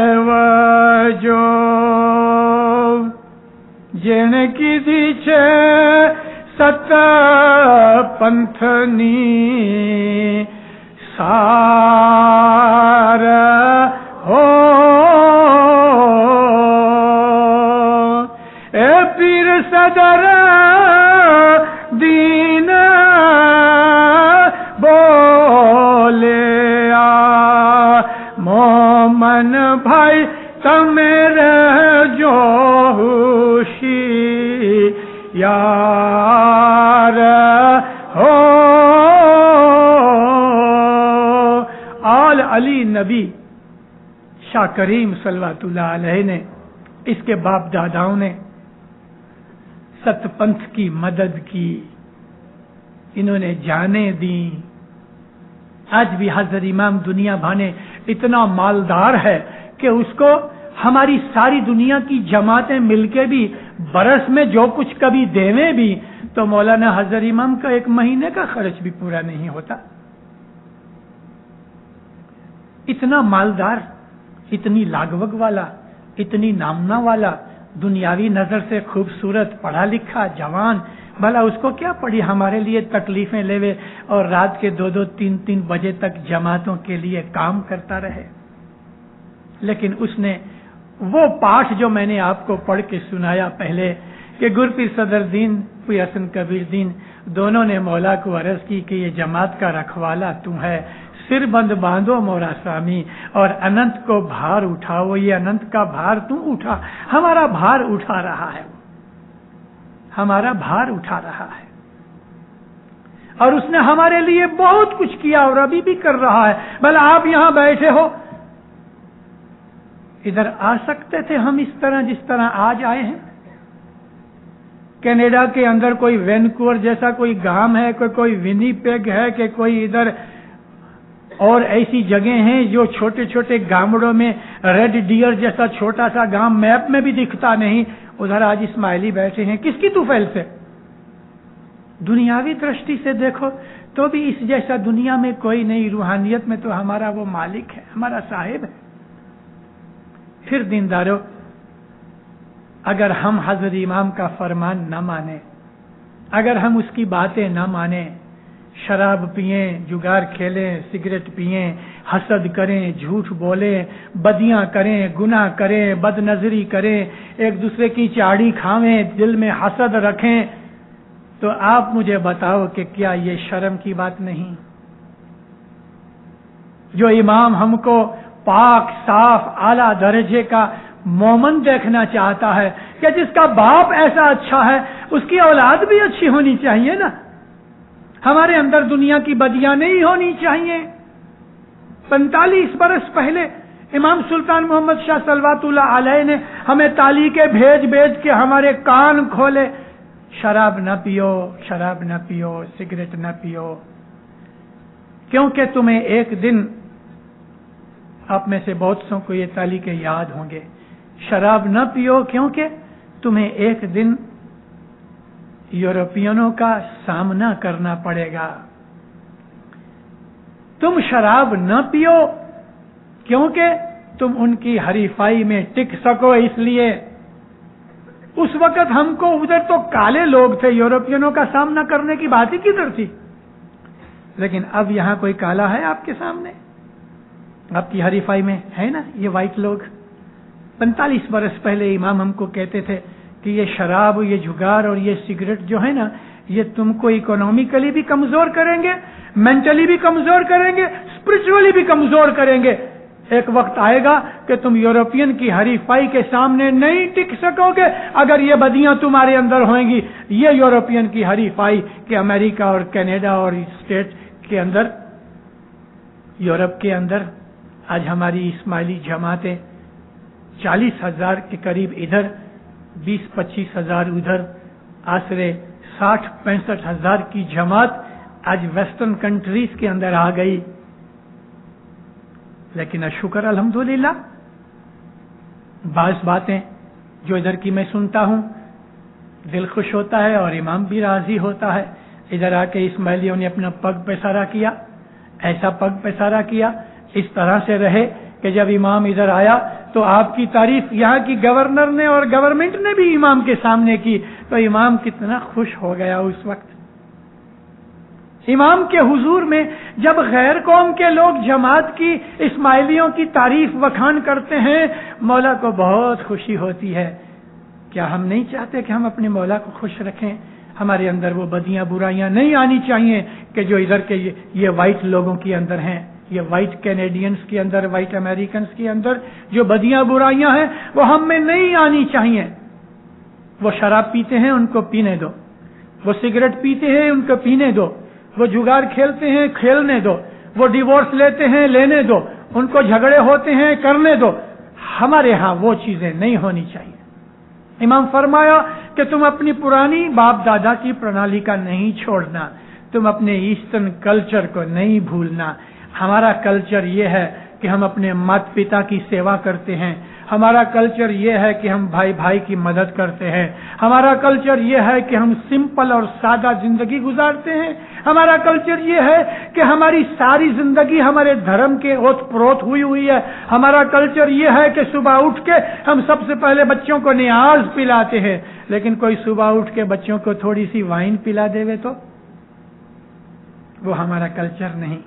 سریوجو جن کی دیچے ست پنتھنی سار ہو اے پیر صدر دین بولے آ مومن بھائی تمیرے جو ہوشی یار ہو۔ آل علی نبی شاہ کریم صلوات اللہ علیہ نے، اس کے باپ داداؤں نے ست پنتھ کی مدد کی، انہوں نے جانیں دیں۔ آج بھی حضرت امام دنیا بھانے اتنا مالدار ہے کہ اس کو ہماری ساری دنیا کی جماعتیں مل کے بھی برس میں جو کچھ کبھی دیویں بھی تو مولانا حضرت امام کا 1 مہینے کا خرچ بھی پورا نہیں ہوتا۔ اتنا مالدار، اتنی لاگوگ والا، اتنی نامنا والا، دنیاوی نظر سے خوبصورت، پڑھا لکھا جوان، بھلا اس کو کیا پڑی ہمارے لیے تکلیفیں لیوے اور رات کے 2-2 3-3 بجے تک جماعتوں کے لیے کام کرتا رہے۔ لیکن اس نے وہ پاٹھ جو میں نے آپ کو پڑھ کے سنایا پہلے، کہ گرپیر صدر دین پیر حسن کبیر دین دونوں نے مولا کو عرض کی کہ یہ جماعت کا رکھوالا تو ہے، سر بند باندھو مورا سامی، اور اننت کو بھار اٹھاؤ، یہ اننت کا بھار تو اٹھا، ہمارا بھار اٹھا رہا ہے، ہمارا بھار اٹھا رہا ہے، اور اس نے ہمارے لیے بہت کچھ کیا اور ابھی بھی کر رہا ہے۔ بھلا آپ یہاں بیٹھے ہو، ادھر آ سکتے تھے ہم اس طرح جس طرح آج آئے ہیں؟ کینیڈا کے اندر کوئی وینکوور جیسا کوئی گام ہے، کوئی ونی پیگ ہے، کہ کوئی ادھر اور ایسی جگہیں ہیں جو چھوٹے چھوٹے گامڑوں میں ریڈ ڈیئر جیسا چھوٹا سا گام میپ میں بھی دکھتا نہیں، ادھر آج اسماعیلی بیٹھے ہیں، کس کی طفیل سے؟ دنیاوی درشٹی سے دیکھو تو بھی اس جیسا دنیا میں کوئی نہیں، روحانیت میں تو ہمارا وہ مالک ہے، ہمارا صاحب ہے۔ پھر دیندارو، اگر ہم حضرت امام کا فرمان نہ مانیں، اگر ہم اس کی باتیں نہ مانیں، شراب پئیں، جگار کھیلیں، سگریٹ پئیں، حسد کریں، جھوٹ بولیں، بدیاں کریں، گناہ کریں، بد نظری کریں، ایک دوسرے کی چاڑی کھاویں، دل میں حسد رکھیں، تو آپ مجھے بتاؤ کہ کیا یہ شرم کی بات نہیں؟ جو امام ہم کو پاک صاف اعلیٰ درجے کا مومن دیکھنا چاہتا ہے، کہ جس کا باپ ایسا اچھا ہے اس کی اولاد بھی اچھی ہونی چاہیے نا۔ ہمارے اندر دنیا کی بدیاں نہیں ہونی چاہیے. 45 برس پہلے امام سلطان محمد شاہ صلوات اللہ علیہ نے ہمیں تعلیقیں بھیج کے ہمارے کان کھولے. شراب نہ پیو، شراب نہ پیو، سگریٹ نہ پیو، کیونکہ تمہیں ایک دن، آپ میں سے بہت سو کو یہ تعلیقیں یاد ہوں گے، شراب نہ پیو کیونکہ تمہیں ایک دن یورپینوں کا سامنا کرنا پڑے گا. تم شراب نہ پیو کیونکہ تم ان کی حریفائی میں ٹک سکو. اس لیے اس وقت ہم کو ادھر تو کالے لوگ تھے، یورپینوں کا سامنا کرنے کی بات ہی کدھر تھی. لیکن اب یہاں کوئی کالا ہے آپ کے سامنے؟ آپ کی حریفائی میں ہے نا یہ وائٹ لوگ. 45 برس پہلے امام ہم کو کہتے تھے کہ یہ شراب، یہ جگار اور یہ سگریٹ جو ہے نا، یہ تم کو اکنامکلی بھی کمزور کریں گے، مینٹلی بھی کمزور کریں گے، اسپرچولی بھی کمزور کریں گے. ایک وقت آئے گا کہ تم یورپین کی حریفائی کے سامنے نہیں ٹک سکو گے اگر یہ بدیاں تمہارے اندر ہوئیں گی. یہ یورپین کی حریفائی کہ امریکہ اور کینیڈا اور اسٹیٹ کے اندر، یورپ کے اندر آج ہماری اسماعیلی جماعتیں 40,000 کے قریب ادھر، 20-25 ہزار ادھر، آسرے 60-65 ہزار کی جماعت آج ویسٹرن کنٹریز کے اندر آ گئی. لیکن شکر الحمدللہ، بعض باتیں جو ادھر کی میں سنتا ہوں دل خوش ہوتا ہے اور امام بھی راضی ہوتا ہے. ادھر آ کے اسماعیلیوں نے اپنا پگ پسارا کیا، ایسا پگ پسارا کیا، اس طرح سے رہے کہ جب امام ادھر آیا تو آپ کی تعریف یہاں کی گورنر نے اور گورنمنٹ نے بھی امام کے سامنے کی، تو امام کتنا خوش ہو گیا اس وقت. امام کے حضور میں جب غیر قوم کے لوگ جماعت کی، اسماعیلیوں کی تعریف وکھان کرتے ہیں، مولا کو بہت خوشی ہوتی ہے. کیا ہم نہیں چاہتے کہ ہم اپنے مولا کو خوش رکھیں؟ ہمارے اندر وہ بدیاں برائیاں نہیں آنی چاہیے کہ جو ادھر کے یہ وائٹ لوگوں کے اندر ہیں، یہ وائٹ کینیڈینز کے اندر، وائٹ امریکنز کے اندر جو بدیاں برائیاں ہیں وہ ہم میں نہیں آنی چاہیے. وہ شراب پیتے ہیں، ان کو پینے دو. وہ سگریٹ پیتے ہیں، ان کو پینے دو. وہ جگار کھیلتے ہیں، کھیلنے دو. وہ ڈیورس لیتے ہیں، لینے دو. ان کو جھگڑے ہوتے ہیں، کرنے دو. ہمارے ہاں وہ چیزیں نہیں ہونی چاہیے. امام فرمایا کہ تم اپنی پرانی باپ دادا کی پرنالی کا نہیں چھوڑنا، تم اپنے ایسٹرن کلچر کو نہیں بھولنا. ہمارا کلچر یہ ہے کہ ہم اپنے مات پتا کی سیوا کرتے ہیں. ہمارا کلچر یہ ہے کہ ہم بھائی بھائی کی مدد کرتے ہیں. ہمارا کلچر یہ ہے کہ ہم سمپل اور سادہ زندگی گزارتے ہیں. ہمارا کلچر یہ ہے کہ ہماری ساری زندگی ہمارے دھرم کے اوت پروت ہوئی ہے. ہمارا کلچر یہ ہے کہ صبح اٹھ کے ہم سب سے پہلے بچوں کو نیاز پلاتے ہیں. لیکن کوئی صبح اٹھ کے بچوں کو تھوڑی سی وائن پلا دے تو وہ ہمارا کلچر نہیں،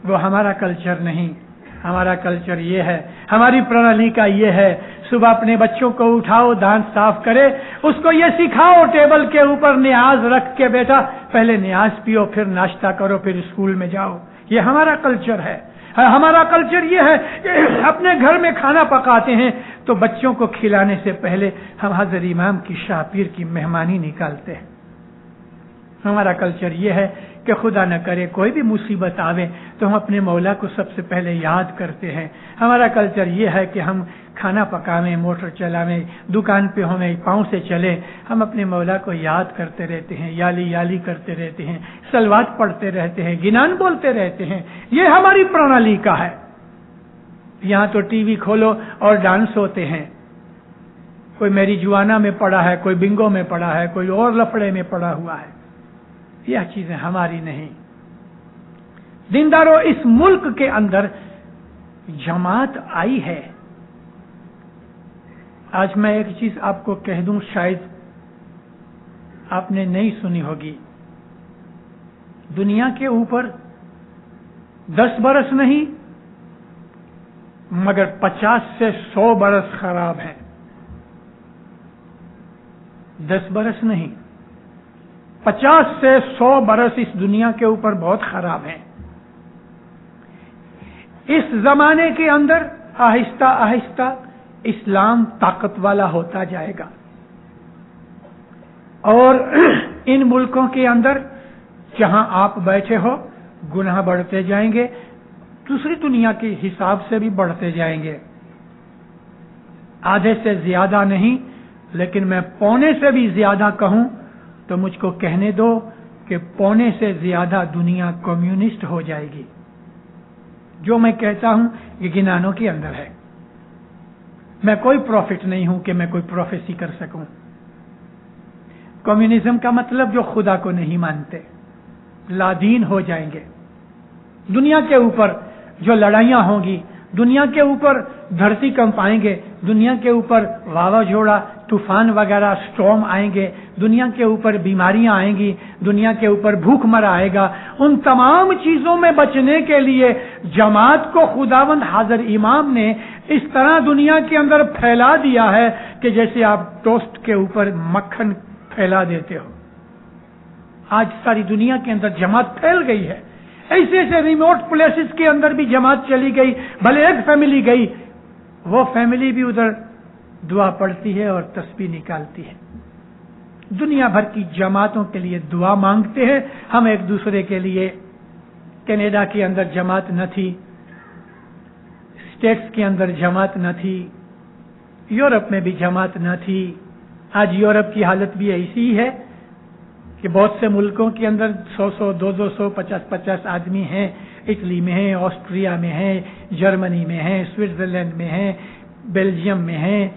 وہ ہمارا کلچر نہیں. ہمارا کلچر یہ ہے، ہماری پرنالی کا یہ ہے، صبح اپنے بچوں کو اٹھاؤ، دانت صاف کرے، اس کو یہ سکھاؤ ٹیبل کے اوپر نیاز رکھ کے بیٹا پہلے نیاز پیو، پھر ناشتہ کرو، پھر اسکول میں جاؤ. یہ ہمارا کلچر ہے. ہمارا کلچر یہ ہے کہ اپنے گھر میں کھانا پکاتے ہیں تو بچوں کو کھلانے سے پہلے ہم حضرت امام کی شاہ پیر کی مہمانی نکالتے ہیں. ہمارا کلچر یہ ہے کہ خدا نہ کرے کوئی بھی مصیبت آوے تو ہم اپنے مولا کو سب سے پہلے یاد کرتے ہیں. ہمارا کلچر یہ ہے کہ ہم کھانا پکاویں، موٹر چلاویں، دکان پہ ہمیں پاؤں سے چلے، ہم اپنے مولا کو یاد کرتے رہتے ہیں، یالی یالی کرتے رہتے ہیں، صلوات پڑھتے رہتے ہیں، گنان بولتے رہتے ہیں. یہ ہماری پرنالی کا ہے. یہاں تو ٹی وی کھولو اور ڈانس ہوتے ہیں. کوئی میری جوانا میں پڑا ہے، کوئی بنگو میں پڑا ہے، کوئی اور لفڑے میں پڑا ہوا ہے. یہ چیزیں ہماری نہیں. دینداروں، اس ملک کے اندر جماعت آئی ہے. آج میں ایک چیز آپ کو کہہ دوں، شاید آپ نے نہیں سنی ہوگی. دنیا کے اوپر 10 برس نہیں مگر 50 سے 100 برس خراب ہیں. 10 برس نہیں، 50 سے 100 برس اس دنیا کے اوپر بہت خراب ہیں. اس زمانے کے اندر آہستہ آہستہ اسلام طاقت والا ہوتا جائے گا اور ان ملکوں کے اندر جہاں آپ بیٹھے ہو گناہ بڑھتے جائیں گے، دوسری دنیا کے حساب سے بھی بڑھتے جائیں گے. آدھے سے زیادہ نہیں، لیکن میں پونے سے بھی زیادہ کہوں تو مجھ کو کہنے دو کہ پونے سے زیادہ دنیا کمیونسٹ ہو جائے گی. جو میں کہتا ہوں یہ گنانوں کے اندر ہے. میں کوئی پروفٹ نہیں ہوں کہ میں کوئی پروفیسی کر سکوں. کمیونزم کا مطلب جو خدا کو نہیں مانتے، لادین ہو جائیں گے. دنیا کے اوپر جو لڑائیاں ہوں گی، دنیا کے اوپر دھرتی کنپ آئیں گے، دنیا کے اوپر واوا جھوڑا طوفان وغیرہ اسٹارم آئیں گے، دنیا کے اوپر بیماریاں آئیں گی، دنیا کے اوپر بھوک مرا آئے گا. ان تمام چیزوں میں بچنے کے لیے جماعت کو خداوند حاضر امام نے اس طرح دنیا کے اندر پھیلا دیا ہے کہ جیسے آپ ٹوسٹ کے اوپر مکھن پھیلا دیتے ہو. آج ساری دنیا کے اندر جماعت پھیل گئی ہے. ایسے ایسے ریموٹ پلیسز کے اندر بھی جماعت چلی گئی. بھلے ایک فیملی گئی، وہ فیملی بھی ادھر دعا پڑھتی ہے اور تسبیح نکالتی ہے. دنیا بھر کی جماعتوں کے لیے دعا مانگتے ہیں ہم ایک دوسرے کے لیے. کینیڈا کے اندر جماعت نہ تھی، اسٹیٹس کے اندر جماعت نہ تھی، یورپ میں بھی جماعت نہ تھی. آج یورپ کی حالت بھی ایسی ہی ہے کہ بہت سے ملکوں کے اندر 100 200 50 آدمی ہیں. اٹلی میں ہیں، آسٹریا میں ہیں، جرمنی میں ہیں، سوئٹزرلینڈ میں ہیں، بیلجیم میں ہیں،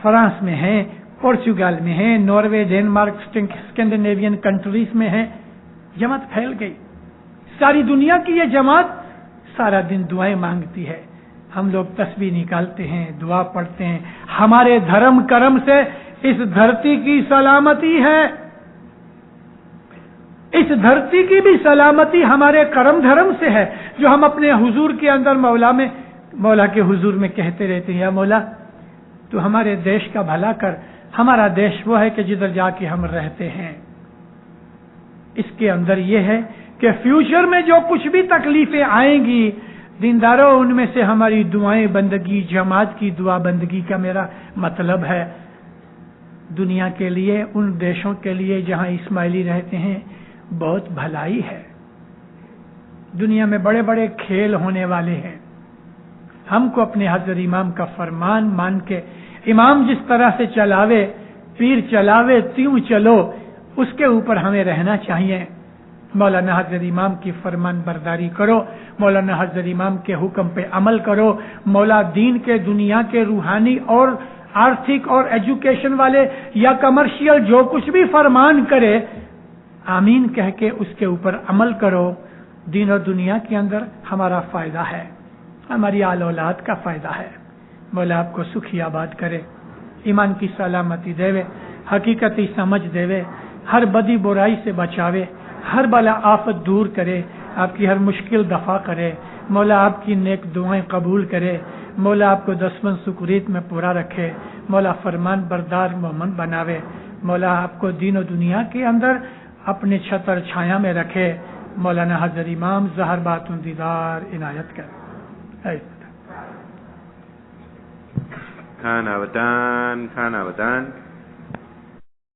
فرانس میں ہیں، پورچوگل میں ہیں، ناروے، ڈینمارک، اسکینڈینیوین کنٹریز میں ہیں. جماعت پھیل گئی. ساری دنیا کی یہ جماعت سارا دن دعائیں مانگتی ہے. ہم لوگ تسبیح نکالتے ہیں، دعا پڑھتے ہیں. ہمارے دھرم کرم سے اس دھرتی کی سلامتی ہے. اس دھرتی کی بھی سلامتی ہمارے کرم دھرم سے ہے، جو ہم اپنے حضور کے اندر مولا کے حضور میں کہتے رہتے ہیں، یا مولا تو ہمارے دیش کا بھلا کر. ہمارا دیش وہ ہے کہ جدھر جا کے ہم رہتے ہیں. اس کے اندر یہ ہے کہ فیوچر میں جو کچھ بھی تکلیفیں آئیں گی، دینداروں ان میں سے ہماری دعائیں بندگی، جماعت کی دعا بندگی کا میرا مطلب ہے دنیا کے لیے، ان دیشوں کے لیے جہاں اسماعیلی رہتے ہیں بہت بھلائی ہے. دنیا میں بڑے بڑے کھیل ہونے والے ہیں. ہم کو اپنے حضرت امام کا فرمان مان کے، امام جس طرح سے چلاوے، پیر چلاوے تیوں چلو، اس کے اوپر ہمیں رہنا چاہیے. مولانا حضرت امام کی فرمان برداری کرو، مولانا حضرت امام کے حکم پہ عمل کرو. مولا دین کے، دنیا کے، روحانی اور آرتھک اور ایجوکیشن والے یا کمرشل جو کچھ بھی فرمان کرے، آمین کہہ کے اس کے اوپر عمل کرو. دین اور دنیا کے اندر ہمارا فائدہ ہے، ہماری آل اولاد کا فائدہ ہے. مولا آپ کو سکھی آباد کرے، ایمان کی سلامتی دے، حقیقتی سمجھ دے، ہر بدی برائی سے بچاوے، ہر بلا آفت دور کرے، آپ کی ہر مشکل دفع کرے. مولا آپ کی نیک دعائیں قبول کرے. مولا آپ کو دسمن سکوریت میں پورا رکھے. مولا فرمان بردار مومن بناوے. مولا آپ کو دین و دنیا کے اندر اپنے چھتر چھایا میں رکھے. مولانا حضرت امام زہر باتون دیدار عنایت کر. کھانا وطن